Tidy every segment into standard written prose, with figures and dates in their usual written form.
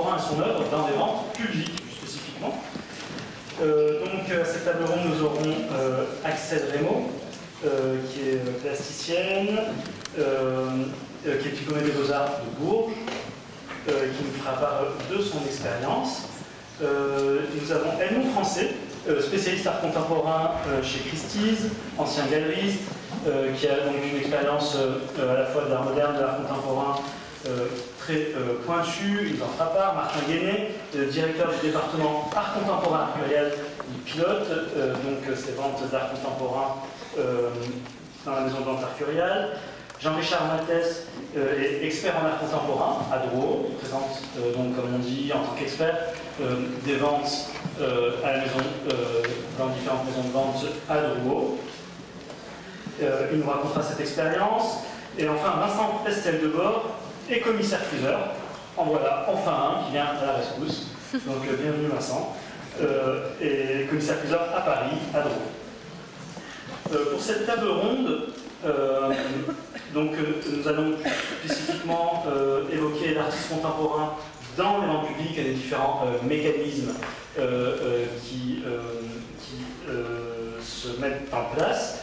contemporain et son œuvre dans des ventes publiques, plus spécifiquement. Donc à cette table ronde, nous aurons Axel Remo, qui est plasticienne, qui est diplômée des Beaux-Arts de Bourges, qui nous fera part de son expérience. Nous avons Edmond Français, spécialiste art contemporain chez Christie's, ancien galeriste, qui a donc une expérience à la fois de l'art moderne, de l'art contemporain très pointue. Il nous en fera part. Martin Guéné, directeur du département art contemporain arturial, il pilote donc ces ventes d'art contemporain dans la maison de vente arturiale. Jean-Richard Maltès est expert en art contemporain à Drouot. Il présente donc, comme on dit, en tant qu'expert, des ventes à la maison, dans différentes maisons de vente à Drouot. Il nous racontera cette expérience. Et enfin, Vincent Pestel-Debord est commissaire-priseur. En voilà enfin un qui vient à la rescousse. Donc bienvenue Vincent. Et commissaire-priseur à Paris, à Drouot. Pour cette table ronde, donc, nous allons spécifiquement évoquer l'artiste contemporain dans les ventes publiques et les différents mécanismes qui se mettent en place.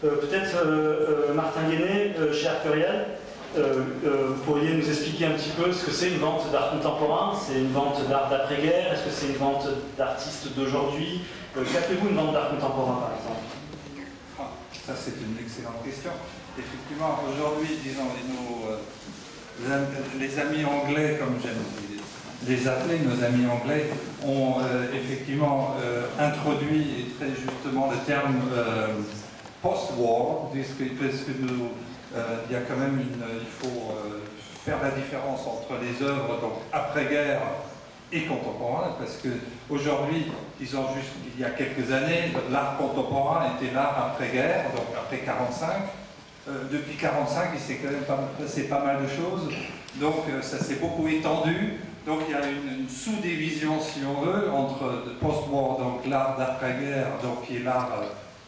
Peut-être Martin Guéné, chez Arturial, vous pourriez nous expliquer un petit peu ce que c'est une vente d'art contemporain. C'est une vente d'art d'après-guerre? Est-ce que c'est une vente d'artistes d'aujourd'hui? Qu'appelez-vous une vente d'art contemporain, par exemple? Ça, c'est une excellente question. Effectivement, aujourd'hui, disons, les amis anglais, comme j'aime les appeler, nos amis anglais, ont effectivement introduit très justement le terme post-war, parce que il y a quand même il faut faire la différence entre les œuvres donc après-guerre et contemporain, parce qu'aujourd'hui, disons juste il y a quelques années, l'art contemporain était l'art après-guerre, donc après 1945. Depuis 1945, il s'est quand même passé pas mal de choses, donc ça s'est beaucoup étendu. Donc il y a une sous-division, si on veut, entre post-war, donc l'art d'après-guerre, donc qui est l'art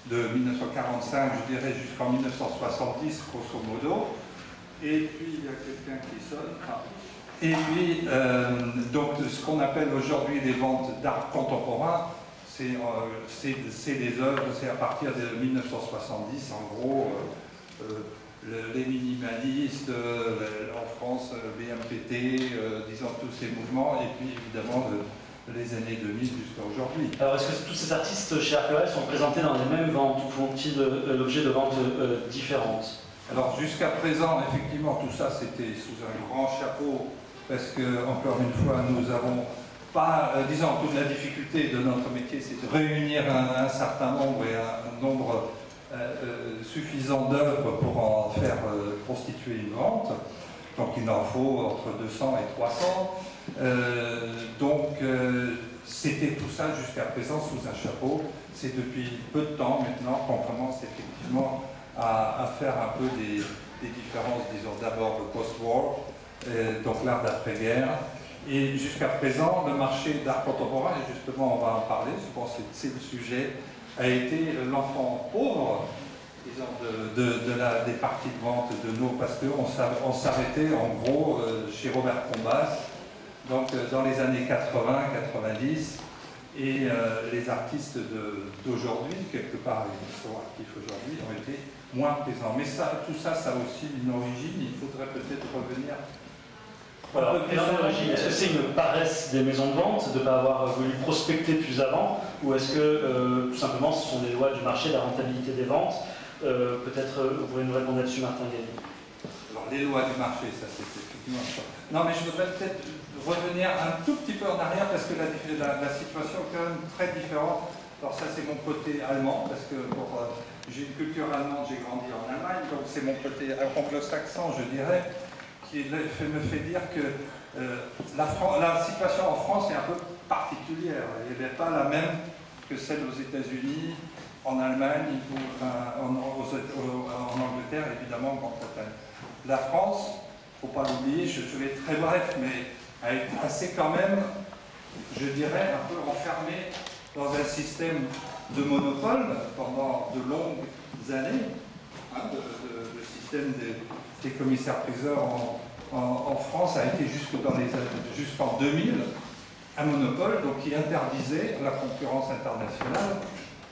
de 1945, je dirais jusqu'en 1970, grosso modo. Et puis il y a quelqu'un qui sonne. Et puis, donc, ce qu'on appelle aujourd'hui les ventes d'art contemporain, c'est des œuvres, c'est à partir de 1970, en gros, les minimalistes, en France, BMPT, disons tous ces mouvements, et puis évidemment les années 2000 jusqu'à aujourd'hui. Alors, est-ce que tous ces artistes chez Arturial sont présentés dans les mêmes ventes, ou font-ils l'objet de ventes différentes? Alors, jusqu'à présent, effectivement, tout ça, c'était sous un grand chapeau, parce que, encore une fois, nous n'avons pas, disons, toute la difficulté de notre métier, c'est de réunir un certain nombre et un nombre suffisant d'œuvres pour en faire constituer une vente. Donc, il en faut entre 200 et 300. C'était tout ça jusqu'à présent sous un chapeau. C'est depuis peu de temps maintenant qu'on commence effectivement à faire un peu des différences, disons, d'abord le post-war, donc l'art d'après-guerre, et jusqu'à présent le marché d'art contemporain, et justement on va en parler, je pense que c'est le sujet, a été l'enfant pauvre, disons, des parties de vente de nos, parce qu'on s'arrêtait en gros chez Robert Combas, donc dans les années 80-90, et les artistes d'aujourd'hui, quelque part ils sont actifs aujourd'hui, ont été moins présents. Mais ça, tout ça, ça a aussi une origine, il faudrait peut-être revenir. Voilà. Est-ce que c'est une paresse des maisons de vente de ne pas avoir voulu prospecter plus avant, ou est-ce que tout simplement ce sont des lois du marché, la rentabilité des ventes? Peut-être vous pouvez nous répondre là-dessus, Martin Guéné. Alors les lois du marché, ça c'est effectivement ça. Non, mais je voudrais peut-être revenir un tout petit peu en arrière, parce que la situation est quand même très différente. Alors ça c'est mon côté allemand, parce que j'ai une culture allemande, j'ai grandi en Allemagne, donc c'est mon côté anglo-saxon, je dirais, qui me fait dire que la situation en France est un peu particulière. Elle n'est pas la même que celle aux États-Unis, en Allemagne ou en Angleterre, évidemment en Grande-Bretagne. La France, il ne faut pas l'oublier, je vais être très bref, mais a été assez quand même, je dirais, un peu enfermée dans un système de monopole pendant de longues années. Le système des commissaires-priseurs en France a été jusqu'en 2000 un monopole, donc qui interdisait la concurrence internationale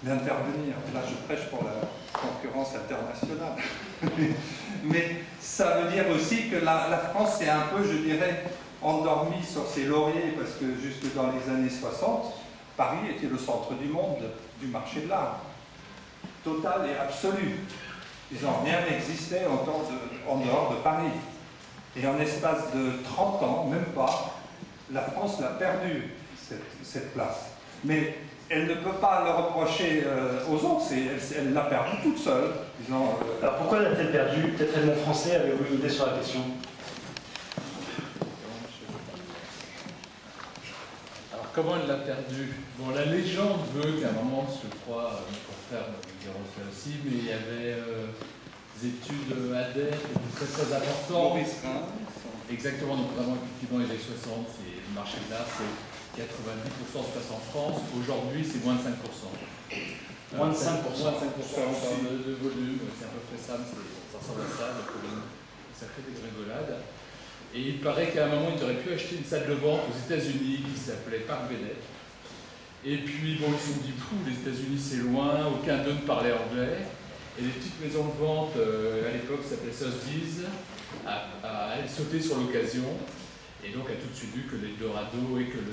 d'intervenir. Là, je prêche pour la concurrence internationale. Mais ça veut dire aussi que la France est un peu, je dirais, endormie sur ses lauriers, parce que jusque dans les années 60, Paris était le centre du monde, du marché de l'art. Total et absolu. Disons, rien n'existait en dehors de Paris. Et en espace de 30 ans, même pas, la France l'a perdu, cette place. Mais elle ne peut pas le reprocher aux autres, elle l'a perdu toute seule. Disons, Alors pourquoi l'a-t-elle perdu? Peut-être Edmond Français, avez-vous une idée sur la question? Alors comment elle l'a perdu? Bon, la légende veut qu'à un moment, je crois, mon confrère me diront ça aussi, mais il y avait des études ADER qui étaient très très importantes. Exactement, donc vraiment effectivement les années 60, le marché de l'art, c'est 90% se passe en France. Aujourd'hui, c'est moins de 5%. Moins de 5%. De volume, c'est à peu près ça, mais ça ressemble à ça, donc ça crée des rigolades. Et il paraît qu'à un moment, ils auraient pu acheter une salle de vente aux États-Unis qui s'appelait Park Bennett. Et puis, bon, ils se sont dit, les États-Unis c'est loin, aucun d'eux ne parlait anglais. Et les petites maisons de vente, à l'époque, s'appelaient Sotheby's, a sauté sur l'occasion. Et donc, a tout de suite vu que l'Eldorado et que le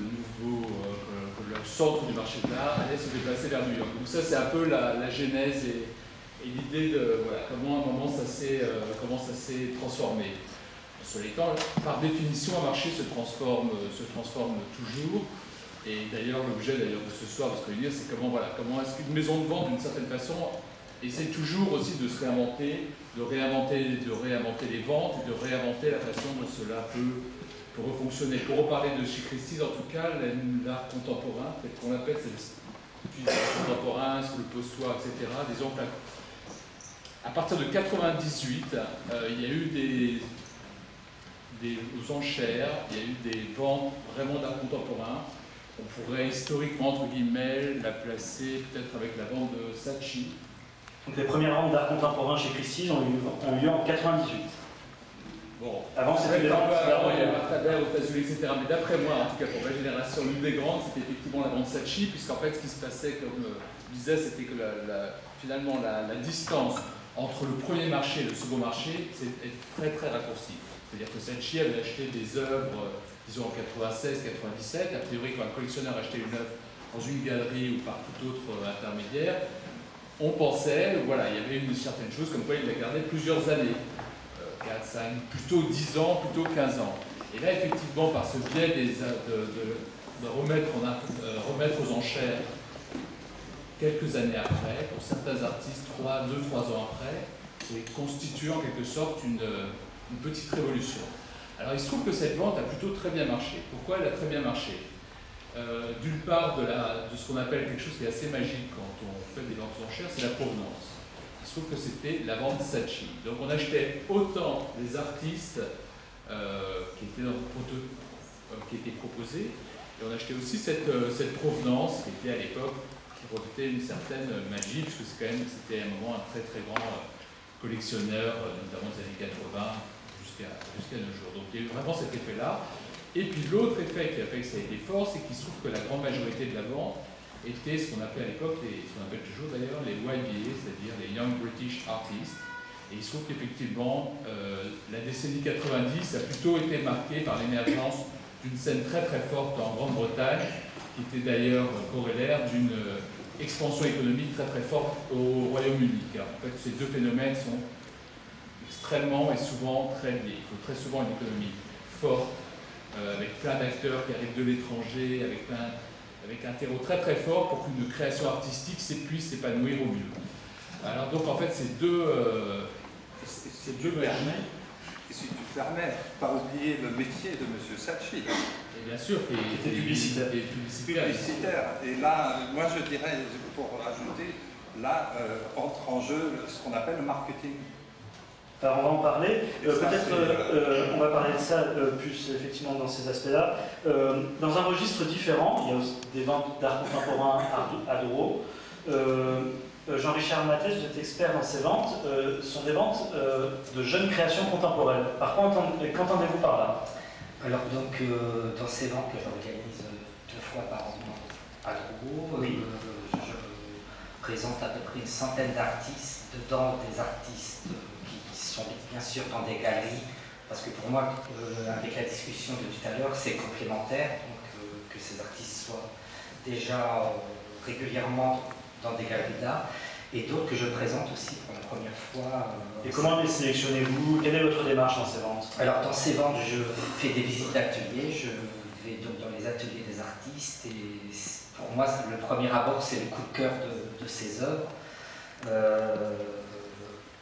centre du marché de l'art allait se déplacer vers New York. Donc ça, c'est un peu la genèse et l'idée de comment à un moment ça s'est transformé. Sur les temps, par définition, un marché se transforme toujours. Et d'ailleurs, l'objet de ce soir de ce réunir, c'est comment est-ce qu'une maison de vente, d'une certaine façon, essaie toujours aussi de se réinventer, de réinventer les ventes et de réinventer la façon dont cela peut refonctionner. Pour reparler de chez Christie's, en tout cas, l'art contemporain, peut-être qu'on l'appelle, c'est l'art contemporain, le post-war, etc. Disons qu'à partir de 98, il y a eu aux enchères, il y a eu des ventes vraiment d'art contemporain. On pourrait historiquement, entre guillemets, la placer peut-être avec la vente de Saatchi. Donc les premières ventes d'art contemporain chez Christie's ont eu lieu en 98. Bon. Avant, c'était des ventes. Avant, il y avait Martaber aux États-Unis, etc. Mais d'après moi, en tout cas pour ma génération, l'une des grandes, c'était effectivement la vente Saatchi, puisqu'en fait, ce qui se passait, comme je disais, c'était que finalement la distance entre le premier marché et le second marché est très très raccourcie. C'est-à-dire que Saatchi avait acheté des œuvres, disons en 96, 97. A priori, quand un collectionneur achetait une œuvre dans une galerie ou par tout autre intermédiaire, on pensait, il y avait une certaine chose comme quoi il l'a gardé plusieurs années. 4, 5, plutôt 10 ans, plutôt 15 ans. Et là, effectivement, par ce biais de remettre aux enchères quelques années après, pour certains artistes, 2-3 ans après, c'est constitue en quelque sorte une petite révolution. Alors, il se trouve que cette vente a plutôt très bien marché. Pourquoi elle a très bien marché? D'une part, de ce qu'on appelle quelque chose qui est assez magique quand on fait des ventes aux enchères, c'est la provenance. Il se trouve que c'était la vente Saatchi. Donc on achetait autant les artistes qui étaient proposés, et on achetait aussi cette provenance qui était à l'époque, qui revêtait une certaine magie, puisque c'était à un moment un très très grand collectionneur, notamment des années 80 jusqu'à nos jours. Donc il y a eu vraiment cet effet-là. Et puis l'autre effet qui a fait que ça a été fort, c'est qu'il se trouve que la grande majorité de la vente étaient ce qu'on appelait à l'époque, ce qu'on appelle toujours d'ailleurs les YBA, c'est-à-dire les Young British Artists. Et il se trouve qu'effectivement, la décennie 90 a plutôt été marquée par l'émergence d'une scène très très forte en Grande-Bretagne, qui était d'ailleurs corrélaire d'une expansion économique très très forte au Royaume-Uni. Car en fait, ces deux phénomènes sont extrêmement et souvent très liés. Il faut très souvent une économie forte, avec plein d'acteurs qui arrivent de l'étranger, avec un terreau très très fort pour qu'une création artistique puisse s'épanouir au mieux. Alors donc en fait ces deux permets, et si tu permets, pas oublier le métier de M. Saatchi. Et bien sûr, qui était publicitaire. Et là, moi je dirais, pour rajouter, là entre en jeu ce qu'on appelle le marketing. Alors on va en parler, peut-être on va parler de ça plus effectivement dans ces aspects-là. Dans un registre différent, il y a aussi des ventes d'art contemporain à Douro. Jean-Richard Mathès, vous êtes expert dans ces ventes, sont des ventes de jeunes créations contemporaines. Par quoi qu'entendez-vous par là? Alors donc, dans ces ventes que j'organise 2 fois par an à Drouot, oui. Je présente à peu près une centaine d'artistes, dedans des artistes qui sont bien sûr dans des galeries, parce que pour moi, avec la discussion de tout à l'heure, c'est complémentaire, donc que ces artistes soient déjà régulièrement dans des galeries d'art, et d'autres que je présente aussi pour la première fois. Et comment les sélectionnez-vous? Quelle est votre démarche dans ces ventes? Alors dans ces ventes, je fais des visites d'ateliers, je vais donc dans les ateliers des artistes, et pour moi, le premier abord, c'est le coup de cœur de ces œuvres.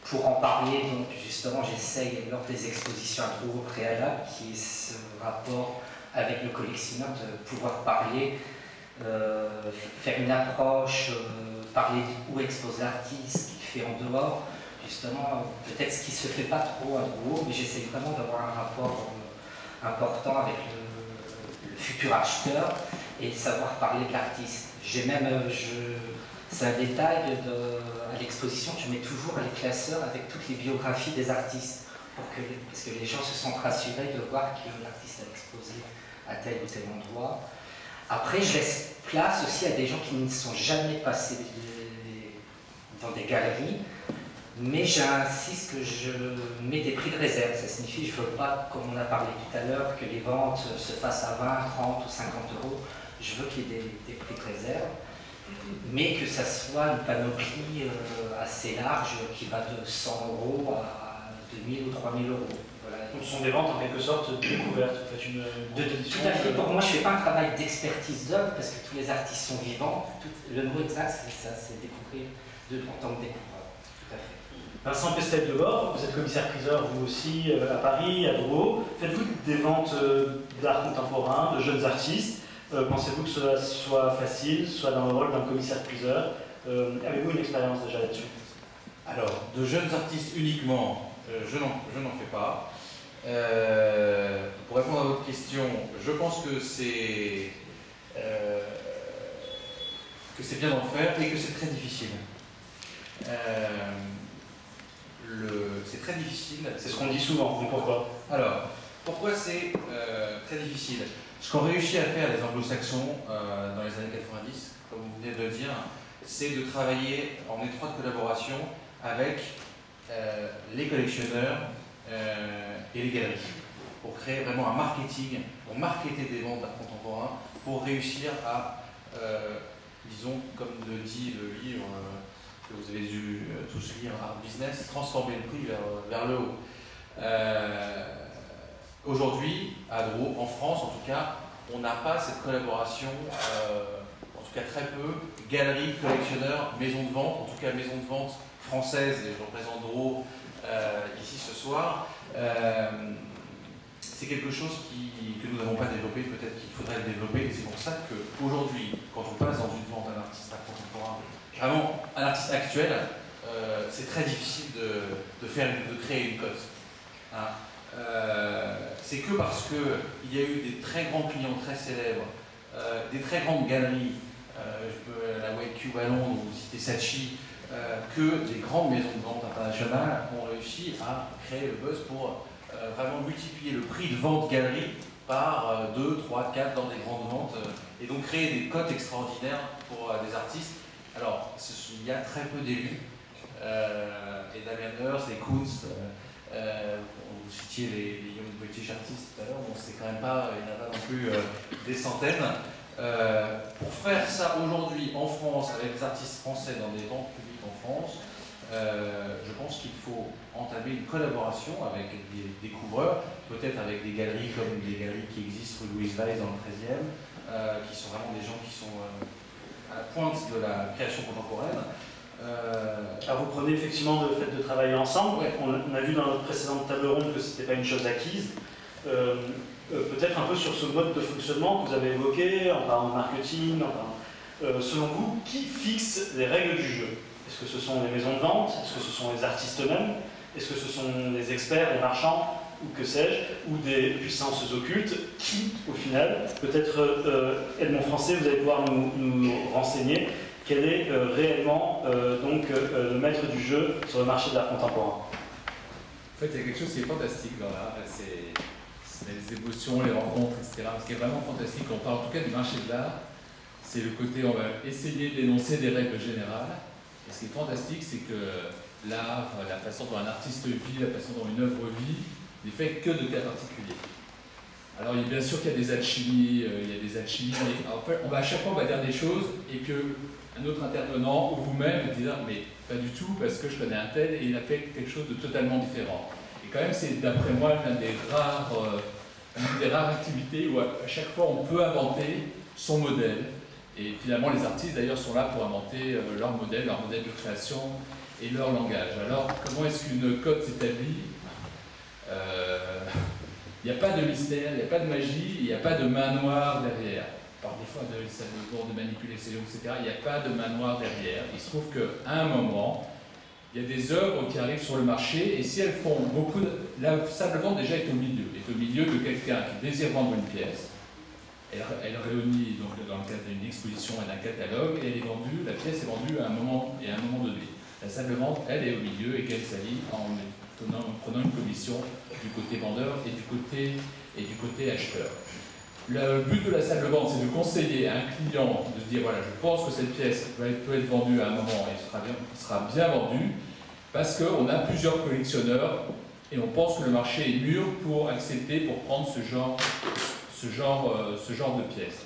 Pour en parler, donc justement, j'essaye lors des expositions à Drouot préalable, qui est ce rapport avec le collectionneur, de pouvoir parler, faire une approche, parler où expose l'artiste, ce qu'il fait en dehors, justement, peut-être ce qui ne se fait pas trop à Drouot, mais j'essaye vraiment d'avoir un rapport important avec le futur acheteur et savoir parler de l'artiste. J'ai même, c'est un détail à l'exposition, je mets toujours les classeurs avec toutes les biographies des artistes, parce que les gens se sentent rassurés de voir que l'artiste a exposé à tel ou tel endroit. Après, je laisse place aussi à des gens qui ne sont jamais passés dans des galeries, mais j'insiste que je mets des prix de réserve. Ça signifie que je ne veux pas, comme on a parlé tout à l'heure, que les ventes se fassent à 20, 30 ou 50 euros. Je veux qu'il y ait des prix de réserve, mais que ça soit une panoplie assez large qui va de 100 euros à 2000 ou 3000 euros. Voilà. Donc, ce sont des ventes en quelque sorte découvertes. Vous faites une tout à fait. Pour moi, je ne fais pas un travail d'expertise d'œuvre parce que tous les artistes sont vivants. Le mot exact, c'est ça, c'est découvrir en tant que découvreur. Tout à fait. Vincent Pestel-Debord, vous êtes commissaire-priseur vous aussi à Paris, à Drouot. Faites-vous des ventes d'art contemporain, de jeunes artistes? Pensez-vous que cela soit facile, soit dans le rôle d'un commissaire-priseur? Avez-vous une expérience déjà là-dessus? Alors, de jeunes artistes uniquement, je n'en fais pas. Pour répondre à votre question, je pense que c'est bien d'en faire et que c'est très difficile. C'est très difficile. C'est ce qu'on dit souvent, mais pourquoi? Alors, pourquoi c'est très difficile? Ce qu'ont réussi à faire les anglo-saxons dans les années 90, comme vous venez de le dire, c'est de travailler en étroite collaboration avec les collectionneurs et les galeries, pour créer vraiment un marketing, pour marketer des ventes d'art contemporain, pour réussir à, disons, comme le dit le livre que vous avez dû tous lire, Art Business, transformer le prix vers le haut. Aujourd'hui, à Drouot, en France en tout cas, on n'a pas cette collaboration, en tout cas très peu, galeries, collectionneurs, maisons de vente, en tout cas maisons de vente françaises, et je représente Drouot ici ce soir. C'est quelque chose que nous n'avons pas développé, peut-être qu'il faudrait le développer, et c'est pour ça qu'aujourd'hui, quand on passe dans une vente d'un artiste contemporain, vraiment un artiste actuel, c'est très difficile de créer une cote. Hein. C'est que parce qu'il y a eu des très grands clients très célèbres, des très grandes galeries, la White Cube à Londres, vous citez Saatchi, que des grandes maisons de vente internationales ont réussi à créer le buzz pour vraiment multiplier le prix de vente galerie par 2, 3, 4 dans des grandes ventes, et donc créer des cotes extraordinaires pour des artistes. Alors, il y a très peu d'élus, et Damien Hirst, les Kunst, vous citiez les Young British Artists tout à l'heure, bon, c'est quand même pas, il n'y en a pas non plus des centaines. Pour faire ça aujourd'hui en France, avec des artistes français dans des ventes publiques en France, je pense qu'il faut entamer une collaboration avec des découvreurs, peut-être avec des galeries comme des galeries qui existent rue Louise Weiss dans le 13e, qui sont vraiment des gens qui sont à la pointe de la création contemporaine. Alors vous prenez effectivement le fait de travailler ensemble. Ouais. On a vu dans notre précédente table ronde que ce n'était pas une chose acquise. Peut-être un peu sur ce mode de fonctionnement que vous avez évoqué, en parlant de marketing, selon vous, qui fixe les règles du jeu? Est-ce que ce sont les maisons de vente? Est-ce que ce sont les artistes eux-mêmes? Est-ce que ce sont les experts, les marchands, ou que sais-je, ou des puissances occultes? Qui, au final, peut-être Edmond Français, vous allez pouvoir nous renseigner, quel est réellement donc, le maître du jeu sur le marché de l'art contemporain. En fait, il y a quelque chose qui est fantastique dans l'art, c'est les émotions, les rencontres, etc. Ce qui est vraiment fantastique, on parle en tout cas du marché de l'art, c'est le côté, on va essayer d'énoncer des règles générales. Et ce qui est fantastique, c'est que l'art, la façon dont un artiste vit, la façon dont une œuvre vit, n'est fait que de cas particuliers. Alors bien sûr qu'il y a des alchimies, mais en fait, à chaque fois on va dire des choses et qu'un autre intervenant ou vous-même dit mais pas du tout parce que je connais un tel et il a fait quelque chose de totalement différent. Et quand même c'est d'après moi l'une des rares activités où à chaque fois on peut inventer son modèle. Et finalement les artistes d'ailleurs sont là pour inventer leur modèle de création et leur langage. Alors comment est-ce qu'une cote s'établit? Il n'y a pas de mystère, il n'y a pas de magie, il n'y a pas de main noire derrière. On parle des fois de manipulation, etc. Il n'y a pas de main noire derrière. Il se trouve qu'à un moment, il y a des œuvres qui arrivent sur le marché et si elles font beaucoup de... La salle-vente déjà est au milieu de quelqu'un qui désire vendre une pièce. Elle réunit donc dans le cadre d'une exposition et d'un catalogue et la pièce est vendue à un moment donné. La salle de vente, elle est au milieu et qu'elle s'allie en prenant une commission du côté vendeur et du côté acheteur. Le but de la salle de vente, c'est de conseiller à un client de se dire voilà, je pense que cette pièce peut être vendue à un moment et sera bien vendue parce qu'on a plusieurs collectionneurs et on pense que le marché est mûr pour accepter, pour prendre ce genre de pièces.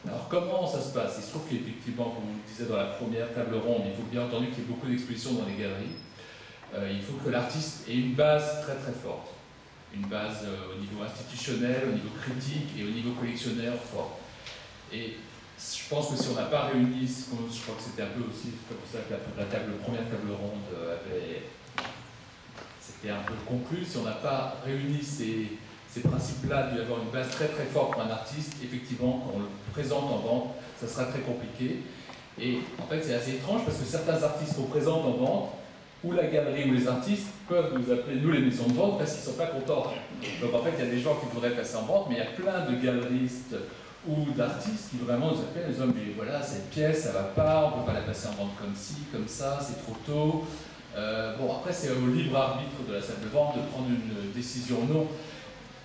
Alors comment ça se passe? Il se trouve qu'effectivement, comme on le disait dans la première table ronde, il faut bien entendu qu'il y ait beaucoup d'expositions dans les galeries. Il faut que l'artiste ait une base très très forte. Une base au niveau institutionnel, au niveau critique et au niveau collectionneur fort. Et je pense que si on n'a pas réuni, je crois que c'était un peu aussi comme ça que la première table ronde c'était un peu conclu, si on n'a pas réuni ces principes-là d'avoir une base très très forte pour un artiste, effectivement, quand on le présente en vente, ça sera très compliqué. Et en fait, c'est assez étrange parce que certains artistes qu'on présente en vente, ou la galerie ou les artistes peuvent nous appeler, nous les maisons de vente, parce qu'ils ne sont pas contents. Donc en fait, il y a des gens qui voudraient passer en vente, mais il y a plein de galeristes ou d'artistes qui vraiment nous appellent, ils disent mais voilà, cette pièce, ça va pas, on ne peut pas la passer en vente comme ci, comme ça, c'est trop tôt. Bon, après, c'est au libre arbitre de la salle de vente de prendre une décision ou non.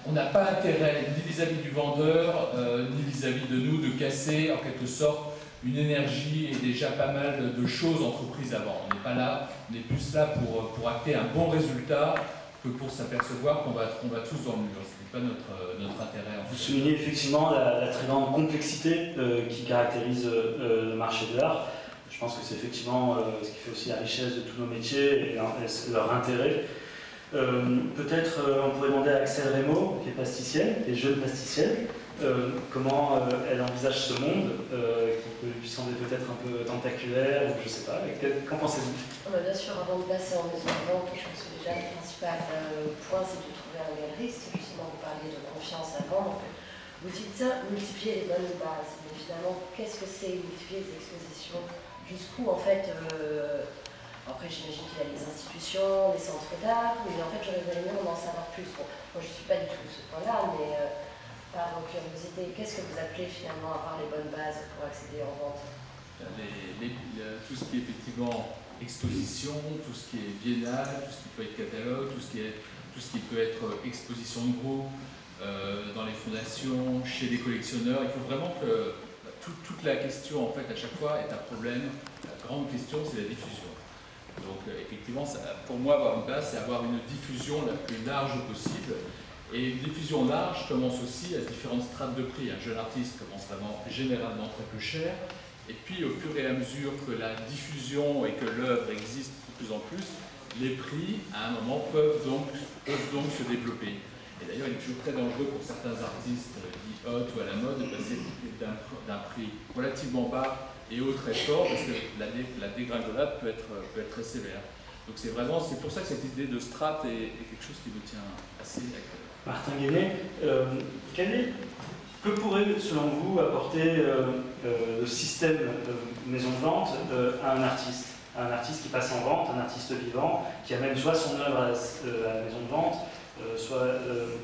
On n'a pas intérêt, ni vis-à-vis du vendeur, ni vis-à-vis de nous, de casser en quelque sorte une énergie et déjà pas mal de choses entreprises avant. On n'est pas là, on est plus là pour acter un bon résultat que pour s'apercevoir qu'on va tous dans le mur. Ce n'est pas notre intérêt. Vous soulignez effectivement la très grande complexité qui caractérise le marché de l'art. Je pense que c'est effectivement ce qui fait aussi la richesse de tous nos métiers et leur intérêt. Peut-être on pourrait demander à Axel Reymaud, qui est plasticienne, qui est jeune plasticienne, comment elle envisage ce monde, qui peut lui sembler peut-être un peu tentaculaire, ou je ne sais pas. Qu'en pensez-vous? Bien sûr, avant de passer en maison de vente, je pense que déjà le principal point, c'est de trouver un galeriste. Justement, vous parliez de confiance avant. Donc, vous dites ça, multiplier les bonnes bases. Mais finalement, qu'est-ce que c'est multiplier les expositions? Jusqu'où, en fait, après j'imagine qu'il y a les institutions, les centres d'art, mais en fait j'aurais aimé en savoir plus. Bon, moi je ne suis pas du tout à ce point-là, mais par curiosité, qu'est-ce que vous appelez finalement avoir les bonnes bases pour accéder en vente? Tout ce qui est effectivement exposition, tout ce qui est biennale, tout ce qui peut être catalogue, tout ce qui peut être exposition de groupe, dans les fondations, chez les collectionneurs. Il faut vraiment que toute la question en fait à chaque fois est un problème. La grande question c'est la diffusion. Donc effectivement, pour moi, avoir une base, c'est avoir une diffusion la plus large possible. Et une diffusion large commence aussi à différentes strates de prix. Un jeune artiste commence vraiment généralement très peu cher. Et puis au fur et à mesure que la diffusion et que l'œuvre existe de plus en plus, les prix, à un moment, peuvent donc se développer. Et d'ailleurs, il est toujours très dangereux pour certains artistes dits hot ou à la mode de passer d'un prix relativement bas et haut très fort, parce que la dégringolade peut être très sévère. Donc c'est pour ça que cette idée de strat est quelque chose qui me tient assez à cœur. Martin Guéné, que pourrait, selon vous, apporter le système maison de vente à un artiste qui passe en vente, un artiste vivant, qui amène soit son œuvre à la maison de vente, soit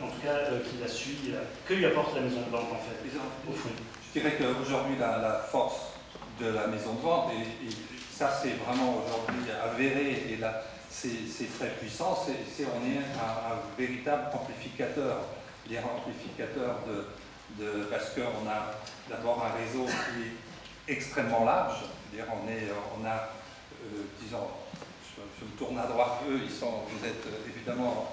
en tout cas qui la suit, que lui apporte la maison de vente en fait, au fond? Je dirais qu'aujourd'hui la force de la maison de vente. Et ça, c'est vraiment aujourd'hui avéré. Et là, c'est très puissant. On est un véritable amplificateur. Les amplificateurs parce qu'on a d'abord un réseau qui est extrêmement large. On a, disons, je me tourne à droite, vous êtes évidemment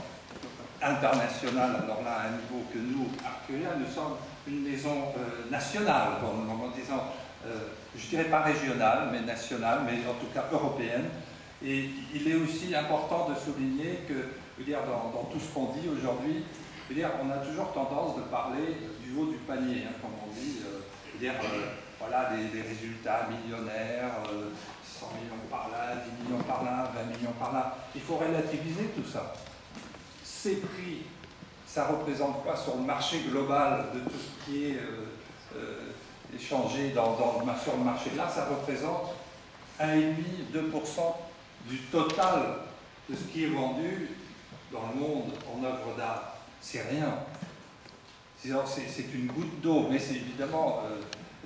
international, alors là, à un niveau que nous, Arcueil, nous sommes une maison nationale, en disant, je dirais pas régionale, mais nationale, mais en tout cas européenne. Et il est aussi important de souligner que, je veux dire, dans tout ce qu'on dit aujourd'hui, je veux dire, on a toujours tendance de parler du haut du panier, hein, comme on dit, voilà, des résultats millionnaires, 100 millions par là, 10 millions par là, 20 millions par là. Il faut relativiser tout ça. Ces prix, ça ne représente pas sur le marché global de tout ce qui est échangé sur le marché de l'art, ça représente 1,5-2% du total de ce qui est vendu dans le monde en œuvres d'art. C'est rien. C'est une goutte d'eau, mais c'est évidemment,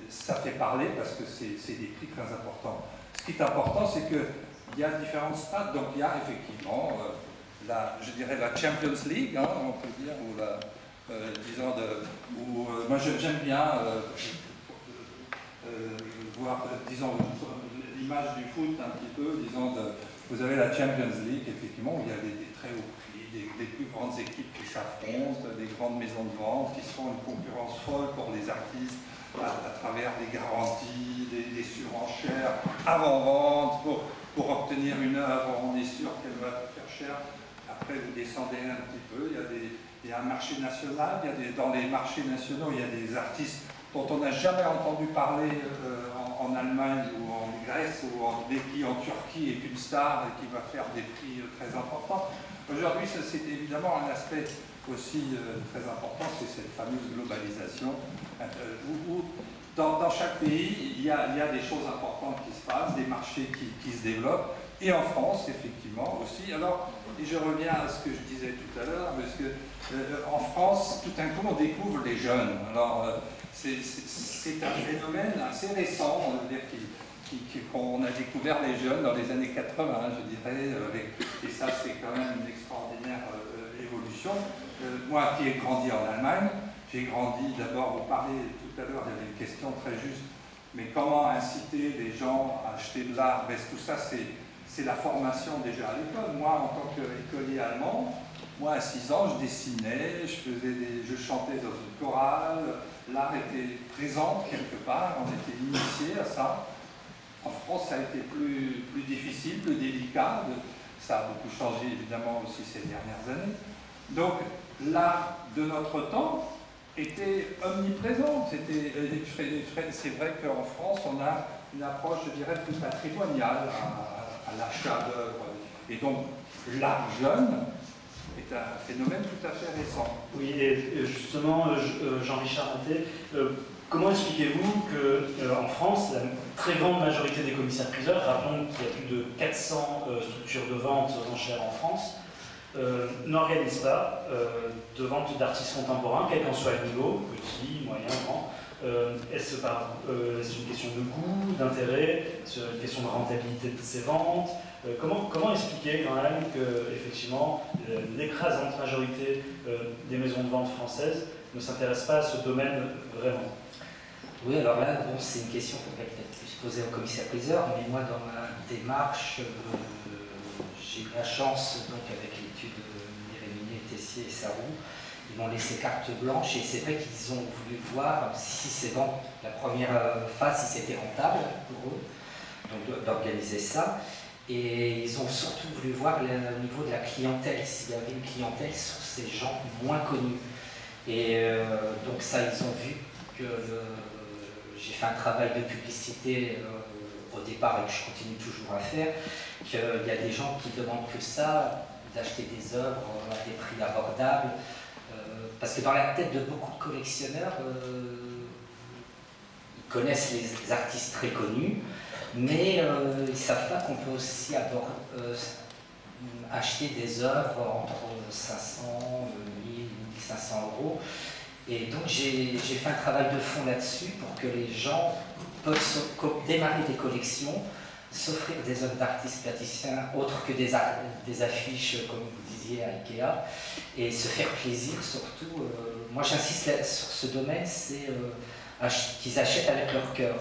ça fait parler parce que c'est des prix très importants. Ce qui est important, c'est qu'il y a différentes strates, donc il y a effectivement, je dirais la Champions League, hein, on peut dire, ou disons, moi j'aime bien voir, disons, l'image du foot un petit peu, disons, vous avez la Champions League, effectivement, où il y a des très hauts prix, des plus grandes équipes qui s'affrontent, des grandes maisons de vente qui se font une concurrence folle pour les artistes à travers des garanties, des surenchères avant-vente pour obtenir une œuvre, on est sûr qu'elle va faire cher. Après, vous descendez un petit peu, il y a un marché national, dans les marchés nationaux, il y a des artistes dont on n'a jamais entendu parler en Allemagne ou en Grèce ou qui en Turquie est une star et qui va faire des prix très importants. Aujourd'hui, c'est évidemment un aspect aussi très important, c'est cette fameuse globalisation où dans chaque pays, il y a des choses importantes qui se passent, des marchés qui se développent. Et en France, effectivement, aussi. Alors, et je reviens à ce que je disais tout à l'heure, parce que en France, tout d'un coup, on découvre les jeunes. Alors, c'est un phénomène assez récent, on veut dire, qu'on a découvert les jeunes dans les années 80, je dirais, et ça, c'est quand même une extraordinaire évolution. Moi, qui ai grandi en Allemagne, j'ai grandi, d'abord, vous parlez tout à l'heure, il y avait une question très juste, mais comment inciter les gens à acheter de l'art? Tout ça, c'est la formation déjà à l'école. Moi, en tant qu'écolier allemand, moi à 6 ans, je dessinais, je chantais dans une chorale, l'art était présent quelque part, on était initié à ça. En France, ça a été plus difficile, plus délicat, ça a beaucoup changé évidemment aussi ces dernières années. Donc l'art de notre temps était omniprésent. C'est vrai qu'en France, on a une approche, je dirais, plus patrimoniale à l'achat d'œuvres. Et donc, l'art jeune est un phénomène tout à fait récent. Oui, et justement, Jean-Richard Maté, comment expliquez-vous qu'en France, la très grande majorité des commissaires-priseurs, rappelons qu'il y a plus de 400 structures de vente aux enchères en France, n'organisent pas de vente d'artistes contemporains, quel qu'en soit le niveau, petit, moyen, grand. Est-ce une question de coût, d'intérêt, est-ce une question de rentabilité de ces ventes? Comment expliquer quand même que, effectivement, l'écrasante majorité des maisons de vente françaises ne s'intéressent pas à ce domaine vraiment? Oui, alors là, bon, c'est une question qu'on pourrait peut-être plus poser au commissaire-priseur, mais moi, dans ma démarche, j'ai eu la chance, donc avec l'étude de Mireille, Tessier et Sarrou, ils m'ont laissé carte blanche et c'est vrai qu'ils ont voulu voir si c'est bon, la première phase, si c'était rentable pour eux, donc d'organiser ça. Et ils ont surtout voulu voir au niveau de la clientèle, s'il y avait une clientèle sur ces gens moins connus. Et donc ça, ils ont vu que j'ai fait un travail de publicité au départ et que je continue toujours à faire, qu'il y a des gens qui demandent que ça, d'acheter des œuvres à des prix abordables, parce que dans la tête de beaucoup de collectionneurs, ils connaissent les artistes très connus, mais ils ne savent pas qu'on peut aussi acheter des œuvres entre 500, 1000, 1500 euros. Et donc j'ai fait un travail de fond là-dessus pour que les gens peuvent démarrer des collections, s'offrir des œuvres d'artistes plasticiens autres que des affiches, comme vous disiez, à Ikea, et se faire plaisir surtout. Moi j'insiste sur ce domaine, c'est qu'ils achètent avec leur cœur.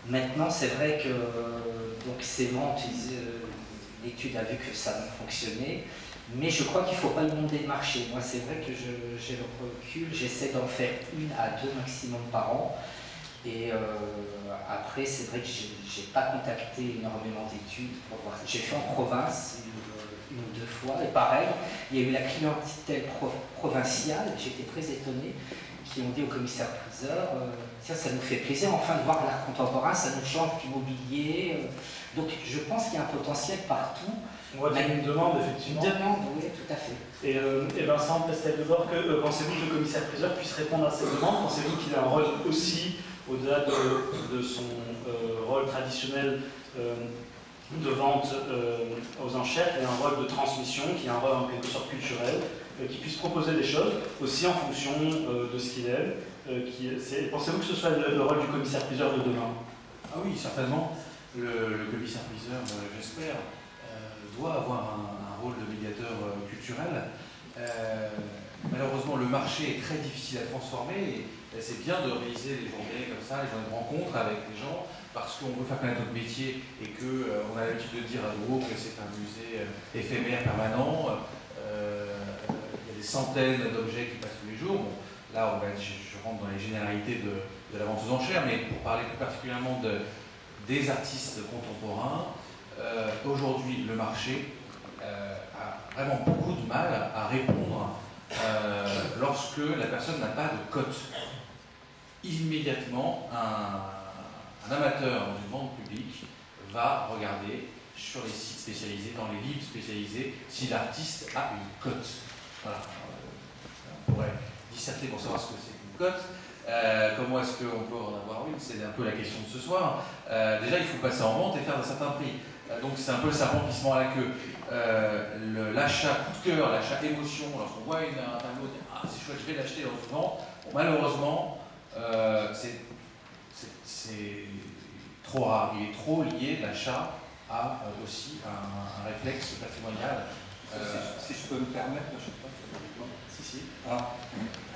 Maintenant c'est vrai que donc, ces ventes, l'étude a vu que ça a fonctionné, mais je crois qu'il ne faut pas inonder le marché. Moi c'est vrai que j'ai le recul, j'essaie d'en faire 1 à 2 maximum par an. Et après, c'est vrai que je n'ai pas contacté énormément d'études pour voir. J'ai fait en province 1 ou 2 fois, et pareil, il y a eu la clientèle provinciale, j'étais très étonné, qui ont dit au commissaire-priseur, tiens, ça nous fait plaisir enfin de voir l'art contemporain, ça nous change du mobilier. Donc je pense qu'il y a un potentiel partout. On voit qu'il y a une demande, effectivement. Une demande, oui, tout à fait. Et Vincent Pestel-Debord, pensez-vous que le commissaire-priseur puisse répondre à ces demandes? Pensez-vous qu'il a un rôle aussi, au-delà de son rôle traditionnel de vente aux enchères, qui a un rôle de transmission, qui a un rôle en quelque sorte culturel, qui puisse proposer des choses aussi en fonction de ce qu'il aime. Pensez-vous que ce soit le rôle du commissaire-priseur de demain? Ah oui, certainement. Le commissaire-priseur, j'espère, doit avoir un rôle de médiateur culturel. Malheureusement, le marché est très difficile à transformer et c'est bien d'organiser des journées comme ça, les journées de rencontre avec les gens, parce qu'on veut faire connaître notre métier et qu'on a l'habitude de dire à nouveau que c'est un musée éphémère, permanent. Il y a des centaines d'objets qui passent tous les jours. Bon, là, je rentre dans les généralités de la vente aux enchères, mais pour parler plus particulièrement des artistes contemporains, aujourd'hui, le marché a vraiment beaucoup de mal à répondre lorsque la personne n'a pas de cote. Immédiatement, un amateur dans une vente publique va regarder sur les sites spécialisés, dans les livres spécialisés, si l'artiste a une cote. Voilà. On pourrait disserter pour savoir ce que c'est qu'une cote. Comment est-ce qu'on peut en avoir une? C'est un peu la question de ce soir. Déjà, il faut passer en vente et faire un certain prix. Donc c'est un peu le serpent qui se mord à la queue. L'achat coup de cœur, l'achat émotion, lorsqu'on voit un tableau, on dit « Ah, c'est chouette, je vais l'acheter dans le vent ». Bon, malheureusement, c'est trop rare. Il est trop lié, l'achat, à aussi un réflexe patrimonial. Si je peux me permettre, je ne sais pas. Si. Ah,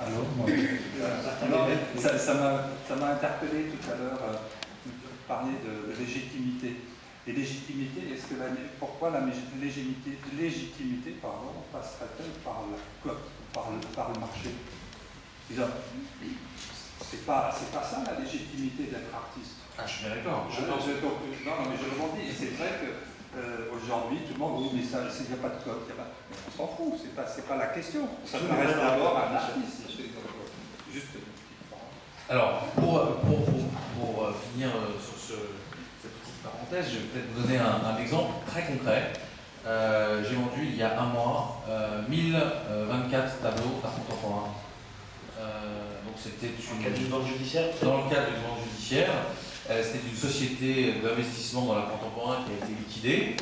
alors, moi, ça m'a interpellé tout à l'heure, parler de légitimité. Et légitimité, pourquoi la légitimité passerait-elle par la cote, par le marché? C'est pas ça la légitimité d'être artiste. Ah, je suis bien d'accord. Non, mais je le redis. Et c'est vrai qu'aujourd'hui, tout le monde dit, mais il n'y a pas de cote. On s'en fout, c'est pas la question. Ça reste d'abord un artiste. Juste une petite parenthèse. Alors, pour finir sur cette petite parenthèse, je vais peut-être vous donner un exemple très concret. J'ai vendu il y a un mois 1024 tableaux d'art contemporain. Donc c'était dans le cadre d'une vente judiciaire. Dans le cadre d'une vente judiciaire. C'était une société d'investissement dans l'art contemporain qui a été liquidée.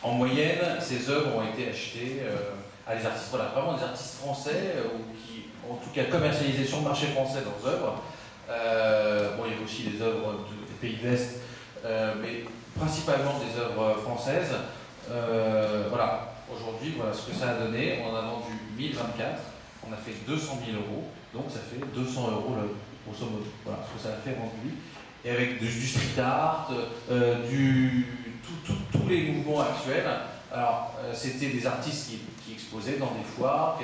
En moyenne, ces œuvres ont été achetées à des artistes, voilà, vraiment des artistes français ou qui, en tout cas, commercialisés sur le marché français leurs œuvres. Bon, il y avait aussi des œuvres des pays de l'Est, mais principalement des œuvres françaises. Voilà. Aujourd'hui, voilà ce que ça a donné. On en a vendu 1024, on a fait 200 000 €, donc ça fait 200 € grosso modo. Voilà ce que ça a fait vendu. Et avec du street art, tous les mouvements actuels. Alors, c'était des artistes qui exposaient dans des foires,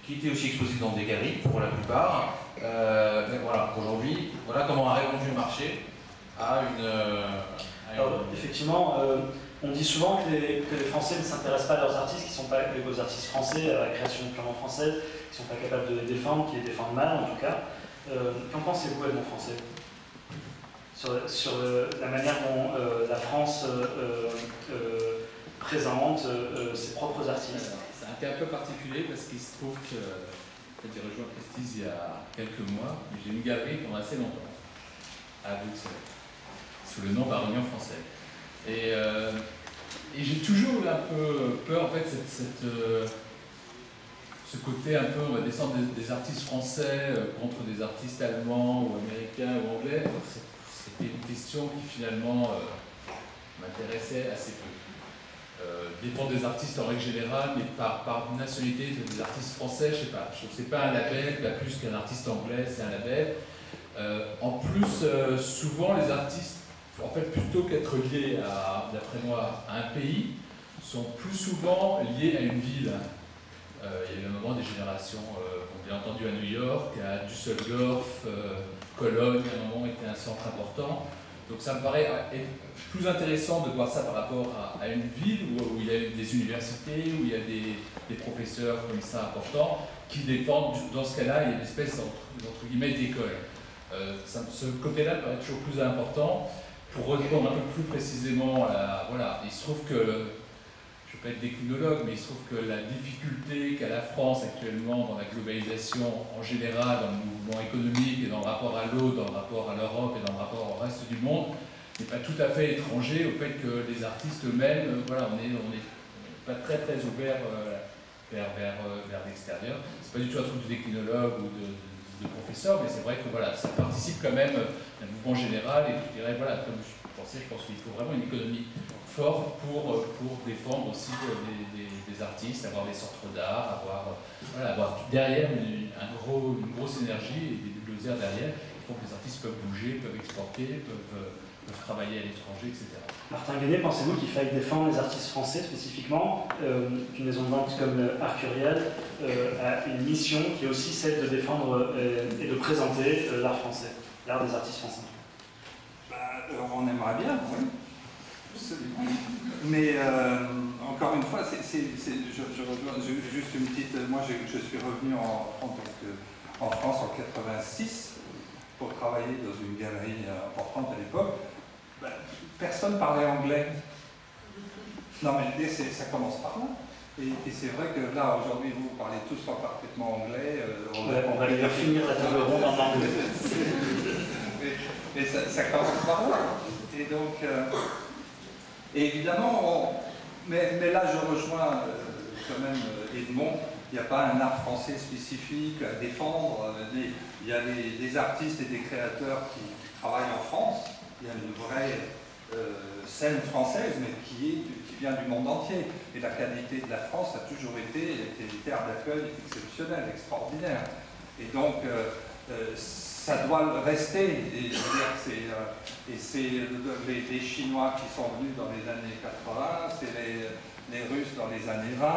qui étaient aussi exposés dans des galeries pour la plupart. Mais voilà, aujourd'hui, voilà comment a répondu le marché à Alors, effectivement, on dit souvent que les Français ne s'intéressent pas à leurs artistes, qui ne sont pas les beaux artistes français, à la création purement française, qui ne sont pas capables de les défendre, qui les défendent mal en tout cas. Qu'en pensez-vous, Edmond Français, sur la manière dont la France présente ses propres artistes? C'est un cas un peu particulier parce qu'il se trouve que j'ai rejoint Prestige il y a quelques mois, et j'ai une galerie pendant assez longtemps à Bruxelles, sous le nom Barognon français. Et j'ai toujours eu un peu peur, en fait, ce côté un peu, on va descendre des artistes français contre des artistes allemands ou américains ou anglais. C'était une question qui finalement m'intéressait assez peu. Défendre des artistes en règle générale, mais par nationalité des artistes français, je sais pas. Je trouve que c'est pas un label, pas plus qu'un artiste anglais, c'est un label. En plus, souvent les artistes, en fait, plutôt qu'être liés d'après moi, à un pays, sont plus souvent liés à une ville. Il y a eu un moment des générations, on l'a entendu à New York, à Düsseldorf, Cologne, à un moment était un centre important. Donc ça me paraît plus intéressant de voir ça par rapport à une ville où il y a des universités, où il y a des professeurs comme ça importants qui défendent, dans ce cas-là, il y a une espèce entre guillemets d'école. Ce côté-là me paraît toujours plus important. Pour répondre un peu plus précisément à voilà, il se trouve que, je ne veux pas être déclinologue, mais il se trouve que la difficulté qu'a la France actuellement dans la globalisation en général, dans le mouvement économique et dans le rapport à l'eau, dans le rapport à l'Europe et dans le rapport au reste du monde, n'est pas tout à fait étranger au fait que les artistes eux-mêmes, voilà, on n'est pas très ouverts vers l'extérieur. C'est pas du tout un truc de déclinologue ou de professeur, mais c'est vrai que voilà, ça participe quand même d'un mouvement général et je dirais, voilà, comme je pense qu'il faut vraiment une économie forte pour défendre aussi des artistes, avoir des centres d'art, avoir derrière une grosse énergie et des bulldozers derrière qui font que les artistes peuvent bouger, peuvent exporter, peuvent travailler à l'étranger, etc. Martin Guenet, pensez-vous qu'il faille défendre les artistes français spécifiquement, qu'une maison de vente comme Arcurial a une mission qui est aussi celle de défendre et de présenter l'art français, l'art des artistes français? On aimerait bien, oui. Absolument. Mais encore une fois, je rejoins juste une petite. Moi, je suis revenu en France en 86 pour travailler dans une galerie importante à l'époque. Personne parlait anglais. Non, mais ça commence par là. Et c'est vrai que là, aujourd'hui, vous parlez tous parfaitement anglais. On va aller finir la table ronde en anglais. Mais ça commence par là. Et donc, évidemment, mais là, je rejoins quand même Edmond. Il n'y a pas un art français spécifique à défendre. Il y a des artistes et des créateurs qui travaillent en France. Il y a une vraie scène française, mais qui vient du monde entier. Et la qualité de la France a toujours été une terre d'accueil exceptionnelle, extraordinaire. Et donc, ça doit le rester. Et c'est les Chinois qui sont venus dans les années 80, c'est les Russes dans les années 20,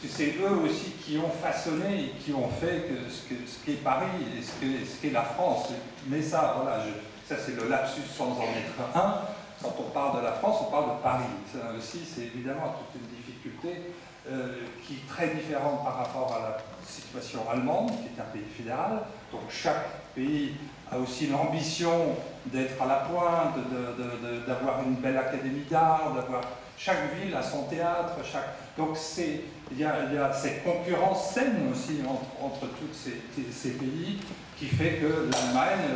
c'est eux aussi qui ont façonné et qui ont fait ce qu'est Paris et ce qu'est la France. Mais ça, voilà, ça c'est le lapsus sans en être un. Quand on parle de la France, on parle de Paris. Ça aussi, c'est évidemment toute une difficulté qui est très différente par rapport à la situation allemande, qui est un pays fédéral. Donc chaque pays a aussi l'ambition d'être à la pointe, d'avoir une belle académie d'art, chaque ville a son théâtre, donc il y a cette concurrence saine aussi entre tous ces pays qui fait que l'Allemagne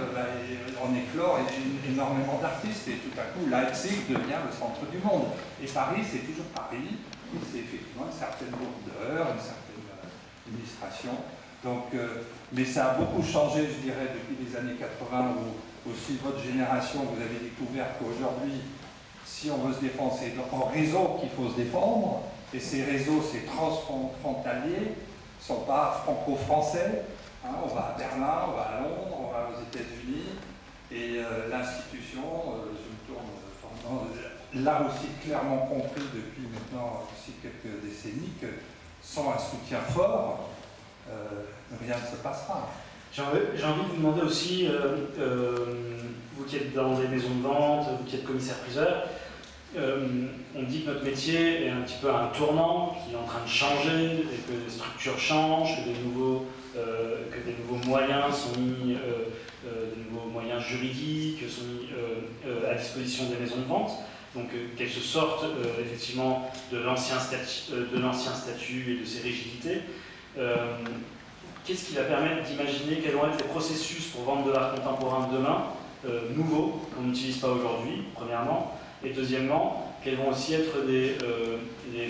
en éclore énormément d'artistes et tout à coup Leipzig devient le centre du monde. Et Paris, c'est toujours Paris, c'est effectivement une certaine lourdeur, une certaine administration. Donc, mais ça a beaucoup changé, je dirais, depuis les années 80 où aussi votre génération, vous avez découvert qu'aujourd'hui, si on veut se défendre, c'est en réseau qu'il faut se défendre, et ces réseaux, c'est transfrontaliers, ne sont pas franco-français. Hein, on va à Berlin, on va à Londres, on va aux États-Unis, et l'institution, je me tourne, l'a aussi clairement compris depuis maintenant aussi quelques décennies que sans un soutien fort, rien ne se passera. J'ai envie de vous demander aussi, vous qui êtes dans des maisons de vente, vous qui êtes commissaire-priseur, on dit que notre métier est un petit peu à un tournant, qui est en train de changer, et que les structures changent, que des nouveaux moyens sont mis, des nouveaux moyens juridiques sont mis à disposition des maisons de vente, donc qu'elles se sortent effectivement de l'ancien statut et de ses rigidités. Qu'est-ce qui va permettre d'imaginer quels vont être les processus pour vendre de l'art contemporain de demain, nouveaux, qu'on n'utilise pas aujourd'hui, premièrement, et deuxièmement, quels vont aussi être des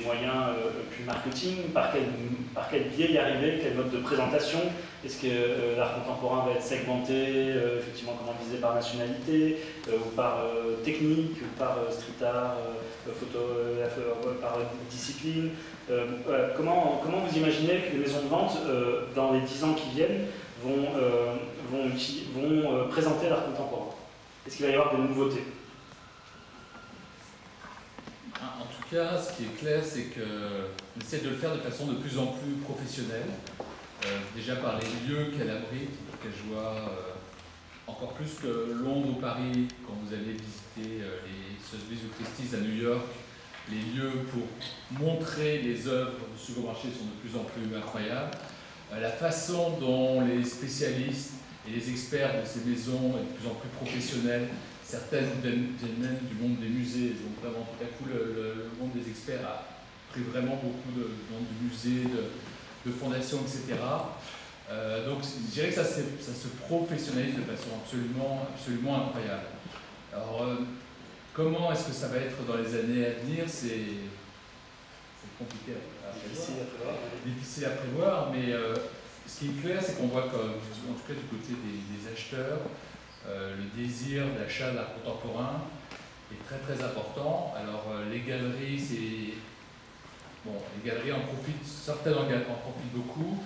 moyens plus marketing, par quels par quel biais y arriver, quel mode de présentation. Est-ce que l'art contemporain va être segmenté, effectivement, comme on disait, par nationalité, ou par technique, ou par street art, par discipline. Comment vous imaginez que les maisons de vente, dans les 10 ans qui viennent, vont présenter l'art contemporain? Est-ce qu'il va y avoir des nouveautés? En tout cas, ce qui est clair, c'est qu'on essaie de le faire de façon de plus en plus professionnelle. Déjà par les lieux qu'elle abrite, qu'elle joue encore plus que Londres ou Paris, quand vous allez visiter les Sotheby's ou Christie's à New York, les lieux pour montrer les œuvres du second marché sont de plus en plus incroyables. La façon dont les spécialistes et les experts de ces maisons est de plus en plus professionnelle. Certaines viennent même du monde des musées, donc vraiment tout à coup le monde des experts a pris vraiment beaucoup de monde du musée, de fondations, etc. Donc je dirais que ça se professionnalise de façon absolument incroyable. Alors comment est-ce que ça va être dans les années à venir? C'est compliqué à prévoir. Difficile à prévoir, mais ce qui est clair, c'est qu'on voit, en tout cas du côté des acheteurs, le désir d'achat d'art contemporain est très très important. Alors les galeries, les galeries en profitent, certaines en profitent beaucoup.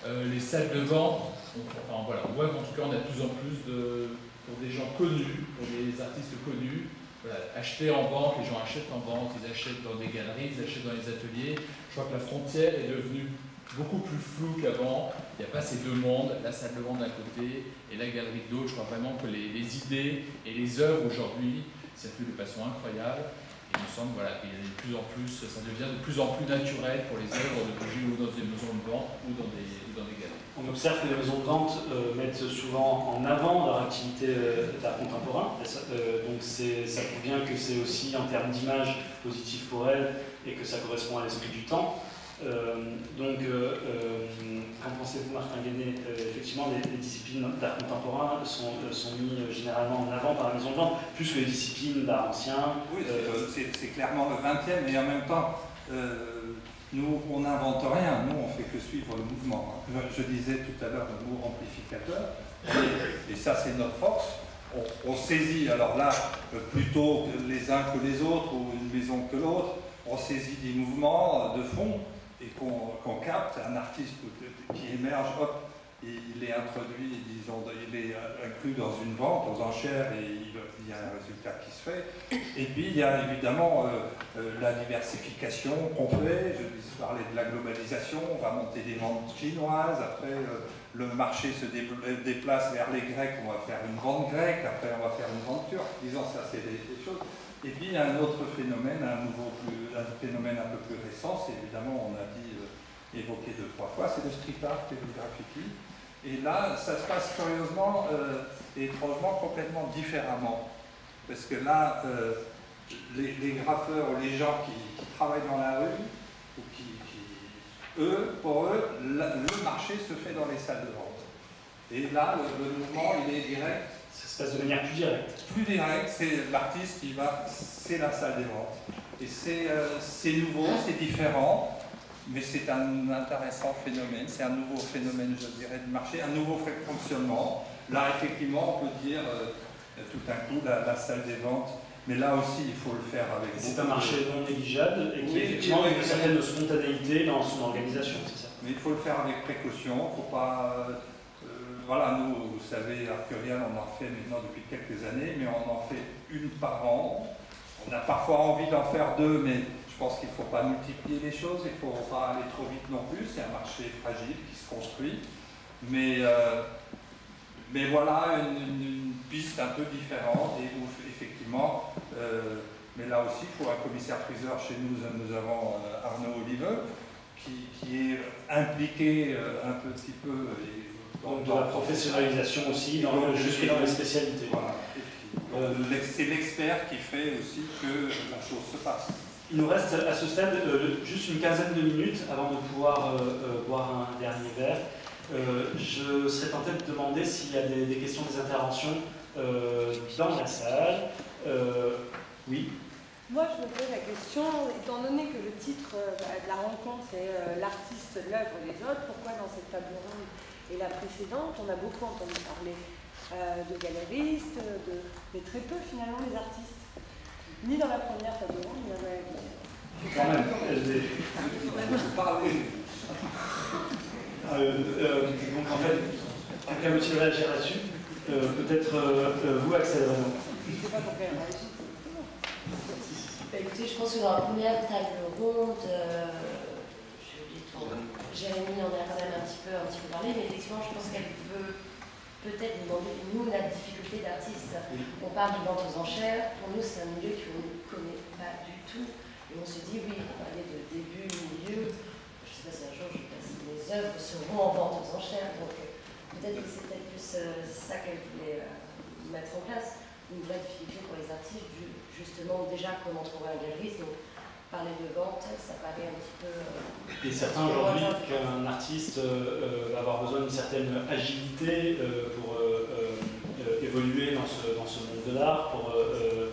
Les salles de vente, on voit en tout cas on a de plus en plus pour des gens connus, pour des artistes connus, acheter en vente, les gens achètent en vente, ils achètent dans des galeries, ils achètent dans les ateliers. Je crois que la frontière est devenue beaucoup plus floue qu'avant. Il n'y a pas ces deux mondes, la salle de vente d'un côté et la galerie de l'autre. Je crois vraiment que les idées et les œuvres aujourd'hui circulent de façon incroyable. Et il me semble qu'il y a de plus en plus, ça devient de plus en plus naturel pour les œuvres de bouger ou dans des maisons de vente ou dans des galeries. On observe que les maisons de vente mettent souvent en avant leur activité d'art contemporain. Donc ça prouve bien que c'est aussi en termes d'image positive pour elles et que ça correspond à l'esprit du temps. Qu'en pensez-vous, Martin Guéné? Effectivement, les disciplines d'art contemporain sont mises généralement en avant par la maison de vente, plus que les disciplines d'art ancien. Oui, c'est clairement le 20e, et en même temps, nous, on n'invente rien, nous, on fait que suivre le mouvement. Je disais tout à l'heure le mot amplificateur, et ça, c'est notre force. On saisit, alors là, plutôt les uns que les autres, ou une maison que l'autre, on saisit des mouvements de fond, et qu'on capte, un artiste qui émerge, hop, il est introduit, disons, il est inclus dans une vente, aux enchères, et il y a un résultat qui se fait. Et puis il y a évidemment la diversification qu'on fait. Je parlais de la globalisation, on va monter des ventes chinoises, après le marché se déplace vers les Grecs, on va faire une vente grecque, après on va faire une vente turque. Disons, ça c'est des choses. Et puis il y a un autre phénomène, un phénomène un peu plus récent, c'est évidemment, on a dit, évoqué 2-3 fois, c'est le street art et le graffiti. Et là, ça se passe curieusement et étrangement complètement différemment. Parce que là, les graffeurs ou les gens qui travaillent dans la rue, ou pour eux, le marché se fait dans les salles de vente. Et là, le mouvement, il est direct. Ça se passe de manière plus directe. Plus direct, c'est l'artiste qui va, c'est la salle des ventes. Et c'est nouveau, c'est différent, mais c'est un intéressant phénomène, c'est un nouveau phénomène, je dirais, du marché, un nouveau fonctionnement. Là, effectivement, on peut dire tout d'un coup la salle des ventes, mais là aussi, il faut le faire avec... C'est un marché non négligeable et qui effectivement a une certaine spontanéité dans son organisation, c'est ça. Mais il faut le faire avec précaution, il ne faut pas... voilà, nous, vous savez, Arcurial, on en fait maintenant depuis quelques années, mais on en fait une par an. On a parfois envie d'en faire deux, mais je pense qu'il ne faut pas multiplier les choses, il ne faut pas aller trop vite non plus. C'est un marché fragile qui se construit. Mais voilà une piste un peu différente et où effectivement, mais là aussi, il faut un commissaire-priseur. Chez nous, nous avons Arnaud Oliveux qui est impliqué un petit peu. Donc de la professionnalisation aussi, jusque dans les spécialités. Voilà. C'est l'expert qui fait aussi que la chose se passe. Il nous reste à ce stade juste une quinzaine de minutes avant de pouvoir boire un dernier verre. Je serais tenté de demander s'il y a des questions, des interventions dans la salle. Oui. Moi, je me pose la question, étant donné que le titre de la rencontre est l'artiste, l'œuvre et les autres, pourquoi dans cette table ronde et la précédente, on a beaucoup entendu parler de galeristes, mais très peu finalement les artistes. Ni dans la première table ronde, ni dans la deuxième. Quand même, donc en fait, quelqu'un veut-il réagir là-dessus? Peut-être vous, Axel Renaud. Je ne sais pas pourquoi elle réagit. Écoutez, je pense que dans la première table ronde, Jérémy en a quand même un petit peu parlé, mais effectivement, je pense qu'elle veut peut-être nous demander, nous, la difficulté d'artiste. On parle de vente aux enchères, pour nous, c'est un milieu qu'on ne connaît pas du tout. Et on se dit, oui, on parlait de début, milieu. Je ne sais pas si un jour, les œuvres seront en vente aux enchères. Donc, peut-être que c'est peut-être plus ça qu'elle voulait mettre en place. Une vraie difficulté pour les artistes, justement, déjà, comment trouver un galeriste. Donc, parler de vente, ça paraît un petit peu... Et certains aujourd'hui qu'un artiste va avoir besoin d'une certaine agilité pour évoluer dans ce monde de l'art, pour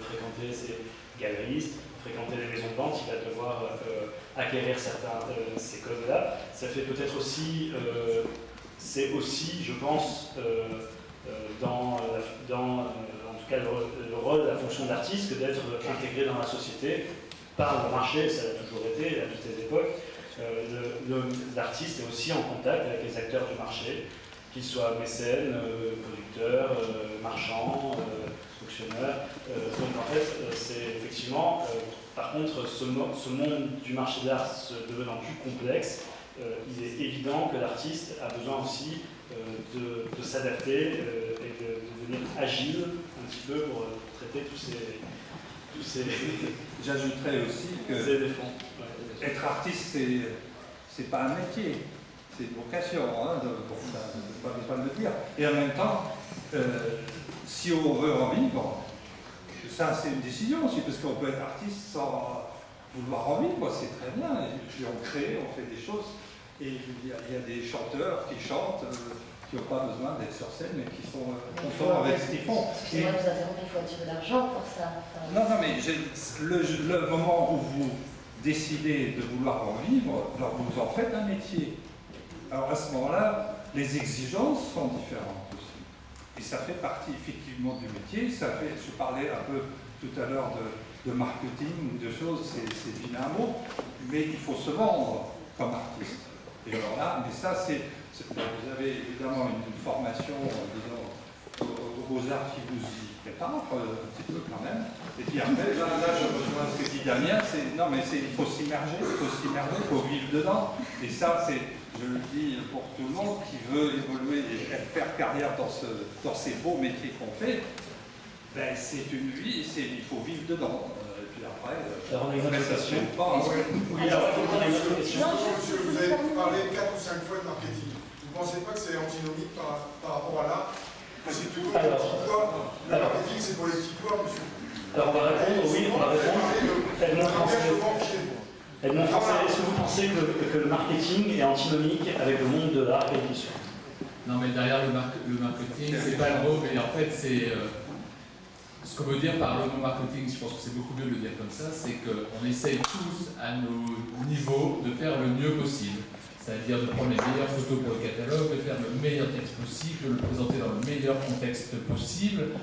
fréquenter ses galeristes, fréquenter les maisons de vente, il va devoir acquérir ces codes-là. Ça fait peut-être aussi, c'est aussi, je pense, dans en tout cas le rôle, la fonction d'artiste, que d'être intégré dans la société par le marché, ça a toujours été, à toutes les époques. L'artiste est aussi en contact avec les acteurs du marché, qu'ils soient mécènes, producteurs, marchands, auctionneurs. Donc en fait, c'est effectivement, par contre, ce monde du marché de l'art devenant plus complexe, il est évident que l'artiste a besoin aussi de s'adapter et de devenir agile un petit peu pour traiter tous ces J'ajouterais aussi que être artiste, c'est pas un métier, c'est une vocation, hein, pour ne pas le dire. Et en même temps, si on veut en vivre, ça c'est une décision aussi, parce qu'on peut être artiste sans vouloir en vivre, c'est très bien. Et puis on crée, on fait des choses, et il y a des chanteurs qui chantent, qui n'ont pas besoin d'être sur scène, mais qui sont contents avec ce qu'ils font. Excusez-moi de vous interrompre, il faut un petit peu d'argent pour ça. Non, mais le moment où vous décidez de vouloir en vivre, alors vous en faites un métier. Alors à ce moment-là, les exigences sont différentes aussi. Et ça fait partie effectivement du métier. Je parlais un peu tout à l'heure de marketing ou de choses, c'est vilain mot, mais il faut se vendre comme artiste. Et alors là, mais ça vous avez évidemment une formation, disons, aux Beaux-Arts qui vous y prépare, un petit peu quand même. Et puis après, là je rejoins ce que dit Damien, il faut s'immerger, il faut vivre dedans. Et ça, je le dis pour tout le monde qui veut évoluer et faire carrière dans ces beaux métiers qu'on fait, ben, c'est une vie, il faut vivre dedans. Et puis après, alors on a une autre question. Oui, alors, monsieur, vous avez parlé 4 ou 5 fois de marketing. Vous ne pensez pas que c'est antinomique par rapport à l'art? C'est plutôt les petits pois. Le marketing, c'est pour les petits pois, monsieur. Alors on va répondre, oui, on va répondre. Edmond Français, est-ce que vous pensez que le marketing est antinomique avec le monde de l'art et de soit? Non, mais derrière le marketing, c'est pas le mot, mais en fait, c'est. Ce qu'on veut dire par le mot marketing, je pense que c'est beaucoup mieux de le dire comme ça, c'est qu'on essaye tous, à nos niveaux, de faire le mieux possible. C'est-à-dire de prendre les meilleures photos pour le catalogue, de faire le meilleur texte possible, de le présenter dans le meilleur contexte possible.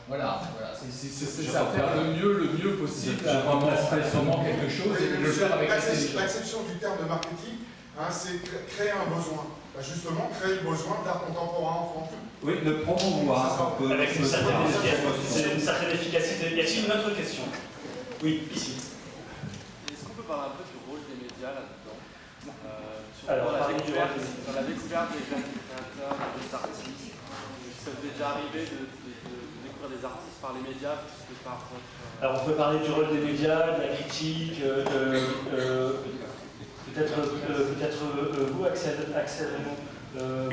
Voilà, c'est ça, faire le mieux possible, à vraiment quelque chose et de le faire avec intelligence. L'acception du terme de marketing, hein, c'est créer un besoin. Justement, créer le besoin d'art contemporain en France. Oui, le promouvoir. Avec une certaine efficacité. Y a-t-il une autre question? Oui, ici. Est-ce qu'on peut parler un peu du rôle des médias là-dedans? Alors, dans la découverte des jeunes créateurs, des artistes, ça vous est déjà arrivé de découvrir des artistes par les médias plus que par votre... Alors on peut parler du rôle des médias, de la critique, peut-être vous, Axel Renaud,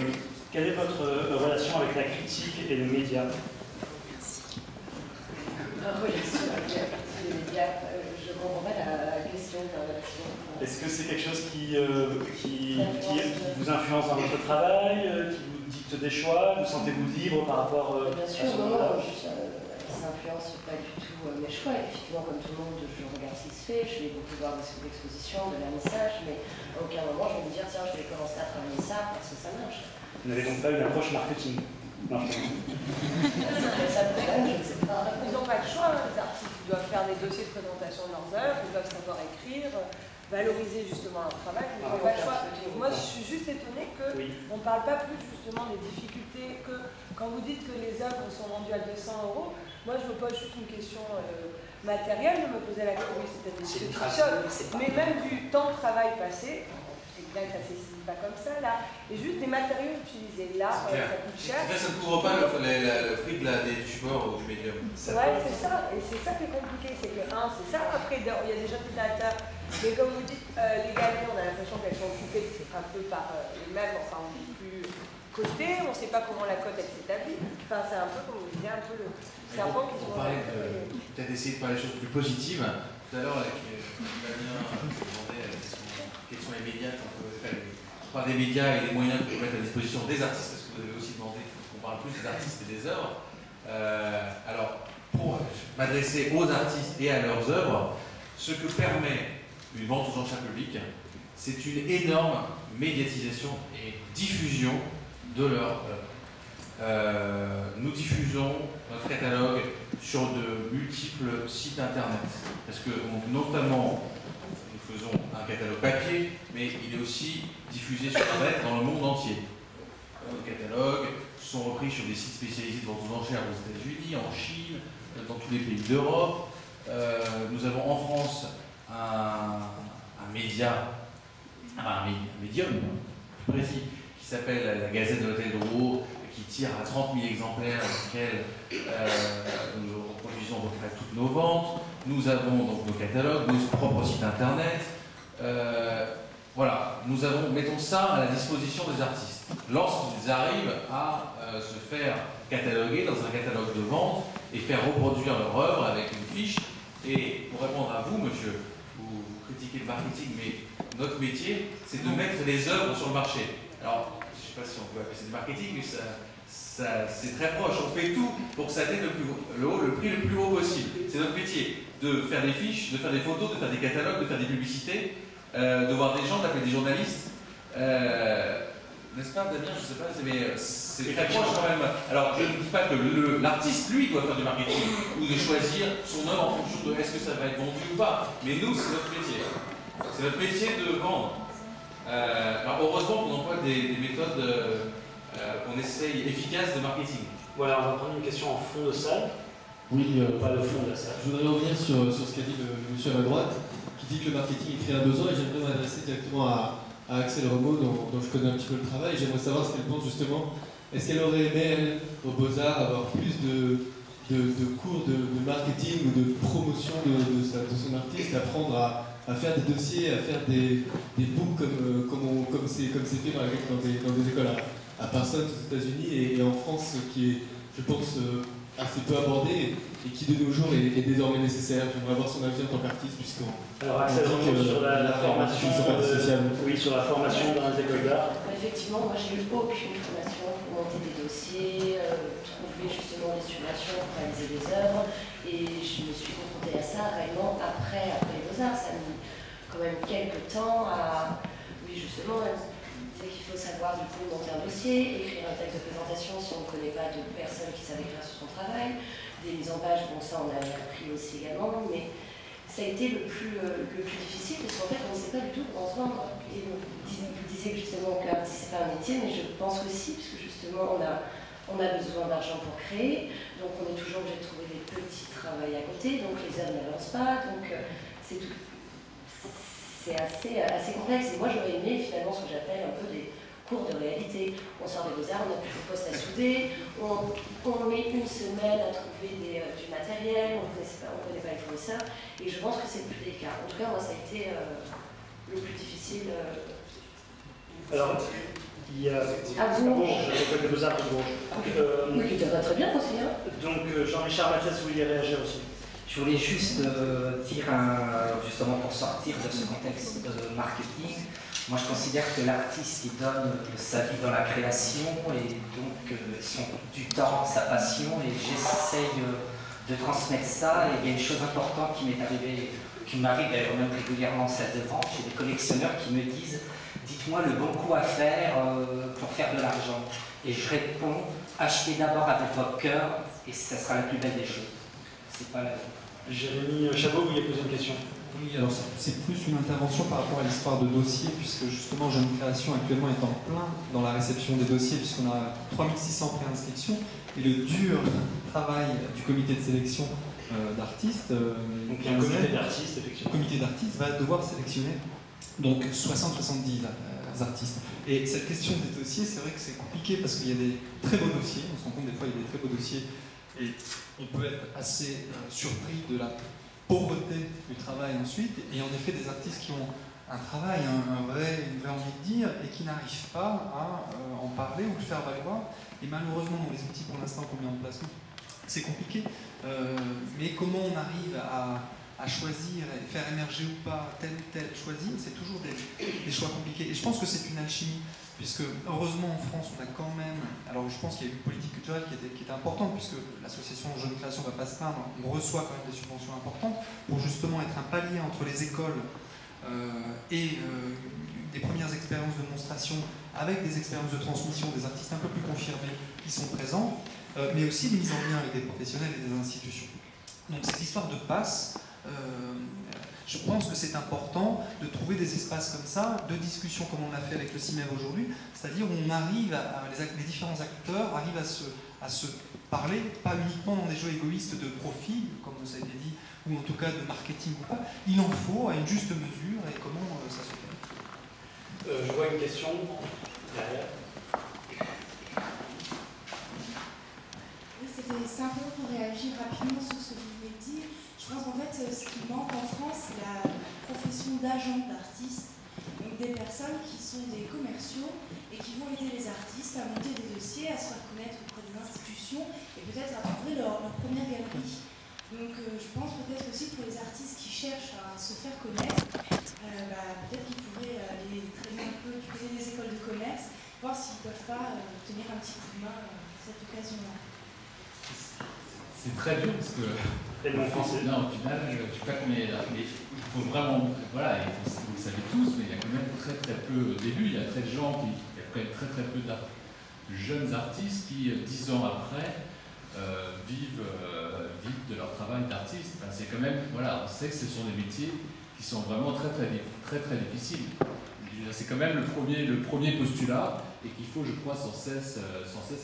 quelle est votre relation avec la critique et les médias? La relation avec la critique et les médias, je ne comprends pas la question de la relation. Est-ce que c'est quelque chose qui vous influence dans votre travail, qui vous dicte des choix? Vous sentez-vous libre par rapport bien sûr, à ce non, ça n'influence pas du tout tout mes choix. Effectivement, comme tout le monde, je regarde ce qui se fait, je vais beaucoup voir des expositions, de vernissage, mais à aucun moment je vais me dire tiens, je vais commencer à travailler ça parce que ça marche. Vous n'avez donc pas une approche marketing? Non. Ça peut-être, je ne sais pas. Ils n'ont pas le choix, hein, les artistes. Ils doivent faire des dossiers de présentation de leurs œuvres, ils doivent savoir écrire, valoriser justement leur travail. Ils n'ont pas le choix. Moi, je suis juste étonnée qu'on ne parle pas plus justement des difficultés que quand vous dites que les œuvres sont vendues à 200 €. Moi, je me pose juste une question matérielle. Je me posais la question, oui, c'était des petites choses, mais même du temps de travail passé. C'est bien que ça ne s'estime pas comme ça, là. Et juste des matériaux utilisés. Là, ça coûte cher. Là, ça ne couvre pas le prix des supports ou du médium. Ouais, c'est ça. Et c'est ça qui est compliqué. C'est que, c'est ça. Après, il y a des gens qui t'attendent. Mais comme vous dites, les galeries, on a l'impression qu'elles sont occupées un peu par les mêmes, enfin, on est plus cotées. On ne sait pas comment la cote, elle s'établit. Enfin, c'est un peu, comme vous disiez, un peu le serpent qui se voit. Peut-être essayer de parler des choses plus positives. Tout à l'heure, Damien demandait quels sont les médias qu'on peut faire. On parle des médias et des moyens qu'on peut mettre à disposition des artistes, parce que vous avez aussi demandé qu'on parle plus des artistes et des œuvres. Alors, pour m'adresser aux artistes et à leurs œuvres, ce que permet une vente aux enchères publiques, c'est une énorme médiatisation et diffusion de leurs œuvres. Nous diffusons notre catalogue sur de multiples sites internet, parce que notamment nous faisons un catalogue papier, mais il est aussi diffusé sur internet dans le monde entier. Nos catalogues sont repris sur des sites spécialisés de vente aux enchères aux États-Unis, en Chine, dans tous les pays d'Europe. Nous avons en France un médium plus précis, qui s'appelle la Gazette de l'Hôtel de Rouen, qui tire à 30 000 exemplaires, dans lequel nous reproduisons à peu près toutes nos ventes. Nous avons donc nos catalogues, nos propres sites internet. Voilà, mettons ça à la disposition des artistes. Lorsqu'ils arrivent à se faire cataloguer dans un catalogue de vente et faire reproduire leur œuvre avec une fiche. Et pour répondre à vous, monsieur, vous critiquez le marketing, mais notre métier, c'est de mettre les œuvres sur le marché. Alors, je ne sais pas si on peut appeler ça du marketing, mais c'est très proche. On fait tout pour que ça atteigne le prix le plus haut possible. C'est notre métier, de faire des fiches, de faire des photos, de faire des catalogues, de faire des publicités, de voir des gens, d'appeler des journalistes. N'est-ce pas, Damien? Je ne sais pas, mais c'est très proche quand même. Alors, je ne dis pas que l'artiste, lui, doit faire du marketing ou de choisir son œuvre en fonction de est-ce que ça va être vendu ou pas. Mais nous, c'est notre métier. C'est notre métier de vendre. Alors, heureusement qu'on emploie des méthodes qu'on essaye efficaces de marketing. Voilà, on va prendre une question en fond de salle. Oui, pas le fond de la salle. Je voudrais revenir sur ce qu'a dit le monsieur à ma droite, qui dit que le marketing est créé à besoin, et j'aimerais m'adresser directement à Axel Remeau, dont je connais un petit peu le travail. J'aimerais savoir ce qu'elle pense justement. Est-ce qu'elle aurait aimé, elle, aux Beaux-Arts, avoir plus de cours de marketing ou de promotion de son artiste, apprendre à faire des dossiers, à faire des books comme c'est fait par exemple dans des écoles à Parsons aux États-Unis et en France, qui est, je pense, assez peu abordé et qui de nos jours est désormais nécessaire. J'aimerais avoir son avis en tant qu'artiste, puisqu'on dit que sur la formation, oui, sur la formation dans les écoles d'art. Effectivement, moi j'ai eu aucune formation pour monter des dossiers, trouver justement des subventions pour réaliser des œuvres, et je me suis confrontée à ça réellement après les Beaux-Arts. Ça a mis quand même quelques temps à, oui justement, qu'il faut savoir du coup monter un dossier, écrire un texte de présentation si on ne connaît pas de personnes qui savent écrire sur son travail, des mises en page, bon ça on a appris aussi également, mais ça a été le plus difficile parce qu'en fait on ne sait pas du tout comment se vendre. Et vous disiez justement que c'est pas un métier, mais je pense aussi, parce que justement on a besoin d'argent pour créer, donc on est toujours obligé de trouver des petits travails à côté, donc les œuvres n'avancent pas, donc c'est tout. C'est assez complexe, et moi j'aurais aimé finalement ce que j'appelle un peu des cours de réalité. On sort des Beaux-Arts, on a plus de postes à souder, on met une semaine à trouver du matériel, on ne connaît pas les fournisseurs, et je pense que c'est le plus délicat. En tout cas, moi ça a été le plus difficile. Alors, il y a Bourges, l'école des Beaux-Arts de Bourges. Oui, il devrait très bien aussi. Hein. Donc Jean-Richard Mathias, vous vouliez réagir aussi? Je voulais juste dire, justement pour sortir de ce contexte de marketing, moi je considère que l'artiste il donne sa vie dans la création et donc du temps, sa passion, et j'essaye transmettre ça. Et il y a une chose importante qui m'est arrivée, qui m'arrive d'ailleurs même régulièrement en salle de vente, j'ai des collectionneurs qui me disent « Dites-moi le bon coup à faire pour faire de l'argent ». Et je réponds « Achetez d'abord avec votre cœur et ça sera la plus belle des choses ». C'est pas la... Jérémy Chabot, vous vouliez poser une question? Oui, alors c'est plus une intervention par rapport à l'histoire de dossiers, puisque justement Jeune Création actuellement est en plein dans la réception des dossiers, puisqu'on a 3600 préinscriptions, et le dur travail du comité de sélection d'artistes, donc un comité d'artistes, effectivement. Le comité d'artistes va devoir sélectionner donc 60-70 artistes. Et cette question des dossiers, c'est vrai que c'est compliqué parce qu'il y a des très beaux dossiers, on se rend compte des fois il y a des très beaux dossiers, et on peut être assez surpris de la pauvreté du travail ensuite, et en effet des artistes qui ont un travail, une vraie envie de dire, et qui n'arrivent pas à en parler ou le faire valoir. Et malheureusement, dans les outils pour l'instant qu'on met en place, c'est compliqué. Mais comment on arrive à choisir et faire émerger ou pas tel ou tel choisir, c'est toujours des choix compliqués. Et je pense que c'est une alchimie, puisque heureusement en France, on a quand même... Alors je pense qu'il y a une politique culturelle qui était importante, puisque l'association Jeune Création ne va pas se plaindre, on reçoit quand même des subventions importantes pour justement être un palier entre les écoles et des premières expériences de démonstration avec des expériences de transmission des artistes un peu plus confirmés qui sont présents, mais aussi des mises en lien avec des professionnels et des institutions. Donc cette histoire de passe, je pense que c'est important de trouver des espaces comme ça, de discussion comme on l'a fait avec le CIMEV aujourd'hui, c'est-à-dire où on arrive les différents acteurs arrivent à se parler, pas uniquement dans des jeux égoïstes de profit, comme ça a été dit, ou en tout cas de marketing ou pas. Il en faut à une juste mesure, et comment ça se fait. Je vois une question derrière. Oui, c'était simplement pour réagir rapidement sur ce que vous venez de dire. Je pense qu'en fait, ce qui manque en France, c'est la profession d'agent d'artiste. Donc des personnes qui sont des commerciaux et qui vont aider les artistes à monter des dossiers, à se faire connaître auprès des institutions et peut-être à trouver leur première galerie. Donc je pense peut-être aussi pour les artistes qui cherchent à se faire connaître, peut-être qu'ils pourraient aller traîner un peu du côté des écoles de commerce, voir s'ils ne peuvent pas tenir un petit coup de main à cette occasion-là. C'est très dur parce que non, au final, mais il faut vraiment, voilà, vous le savez tous, mais il y a quand même très peu, au début, il y a très de gens il y a quand même très peu de jeunes artistes qui, 10 ans après, vivent de leur travail d'artiste. Enfin, c'est quand même, voilà, on sait que ce sont des métiers qui sont vraiment très difficiles. C'est quand même le premier postulat et qu'il faut, je crois, sans cesse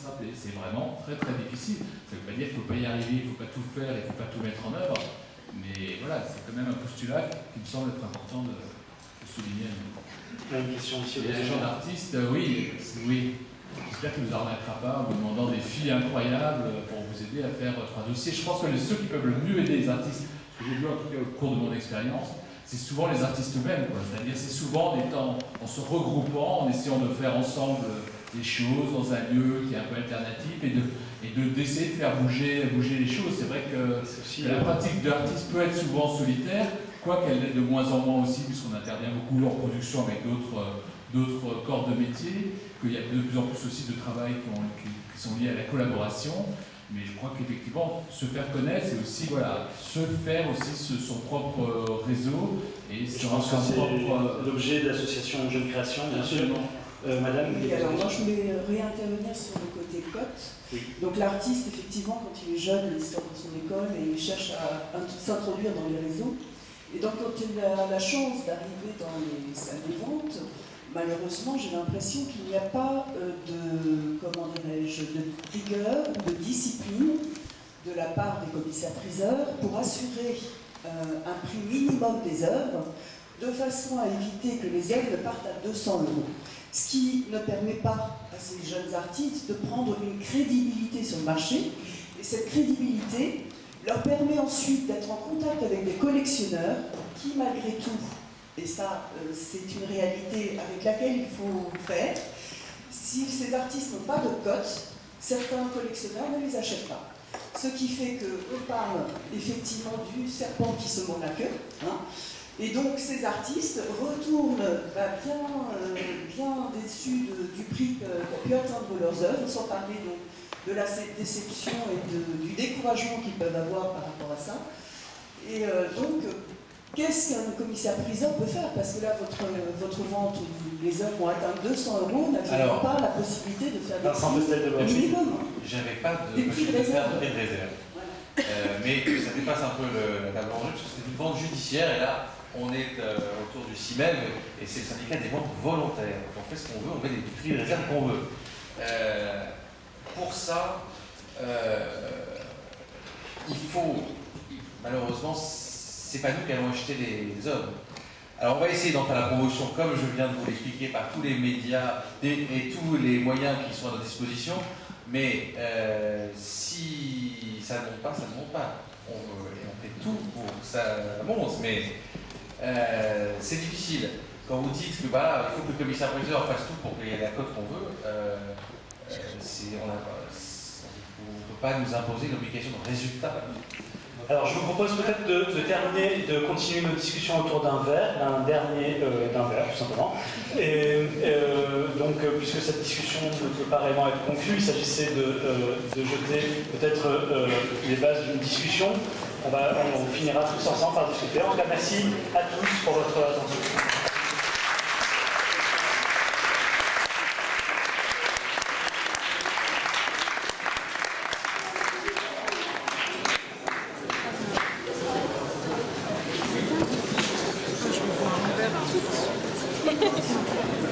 rappeler. C'est vraiment très difficile. Ça ne veut pas dire qu'il ne faut pas y arriver, il ne faut pas tout faire, il ne faut pas tout mettre en œuvre. Mais voilà, c'est quand même un postulat qui me semble être important de souligner. Une question aussi. Les agents d'artistes, oui. J'espère qu'il ne nous arnaquera pas en vous demandant des filles incroyables pour vous aider à faire 3 dossiers. Je pense que ceux qui peuvent le mieux aider les artistes, ce que j'ai vu en tout cas au cours de mon expérience, c'est souvent les artistes eux-mêmes. C'est-à-dire c'est souvent en se regroupant, en essayant de faire ensemble des choses dans un lieu qui est un peu alternatif et d'essayer de faire bouger les choses. C'est vrai que la pratique de l'artiste peut être souvent solitaire, quoiqu'elle l'est de moins en moins aussi, puisqu'on intervient beaucoup en production avec d'autres corps de métier, qu'il y a de plus en plus aussi de travail qui sont liés à la collaboration. Mais je crois qu'effectivement, se faire connaître, c'est aussi se faire aussi son propre réseau et je pense que c'est l'objet de l'association Jeune Création, bien sûr. Madame. Oui, alors moi je voulais réintervenir sur le côté cote. Oui. Donc l'artiste, effectivement, quand il est jeune, il sort de son école et il cherche à s'introduire dans les réseaux. Et donc quand il a la chance d'arriver dans les salles de vente, malheureusement, j'ai l'impression qu'il n'y a pas de rigueur ou de discipline de la part des commissaires-priseurs pour assurer un prix minimum des œuvres, de façon à éviter que les œuvres partent à 200 €. Ce qui ne permet pas à ces jeunes artistes de prendre une crédibilité sur le marché. Et cette crédibilité leur permet ensuite d'être en contact avec des collectionneurs qui, malgré tout, et ça, c'est une réalité avec laquelle il faut faire. Si ces artistes n'ont pas de cote, certains collectionneurs ne les achètent pas. Ce qui fait qu'on parle effectivement du serpent qui se mord la queue. Et donc ces artistes retournent bien déçus du prix qu'ont pu atteindre leurs œuvres, sans parler donc de la déception et du découragement qu'ils peuvent avoir par rapport à ça. Et donc, qu'est-ce qu'un commissaire-priseur peut faire? Parce que là, votre vente, les œuvres vont atteindre 200 €, n'avez pas la possibilité de faire des prix minimum. J'avais pas de prix de réserve. Mais ça dépasse un peu la table en jeu, parce que c'est une vente judiciaire, et là, on est autour du CIMEV, et c'est le syndicat des ventes volontaires. Donc on fait ce qu'on veut, on met des prix de réserve qu'on veut. Pour ça, il faut, malheureusement, c'est pas nous qui allons acheter les œuvres. Alors on va essayer d'en faire la promotion, comme je viens de vous l'expliquer, par tous les médias et tous les moyens qui sont à notre disposition, mais si ça ne monte pas, ça ne monte pas. On fait tout pour que ça monte, mais c'est difficile. Quand vous dites que bah, il faut que le commissaire-priseur fasse tout pour payer la cote qu'on veut, on ne peut pas nous imposer l'obligation de résultat. Alors je vous propose peut-être de terminer, de continuer nos discussions autour d'un verre, d'un verre tout simplement. Et donc puisque cette discussion ne peut pas réellement être conclue, il s'agissait de jeter peut-être les bases d'une discussion. On finira tous ensemble par discuter. En tout cas, merci à tous pour votre attention. Je vais boire un verre tout de suite.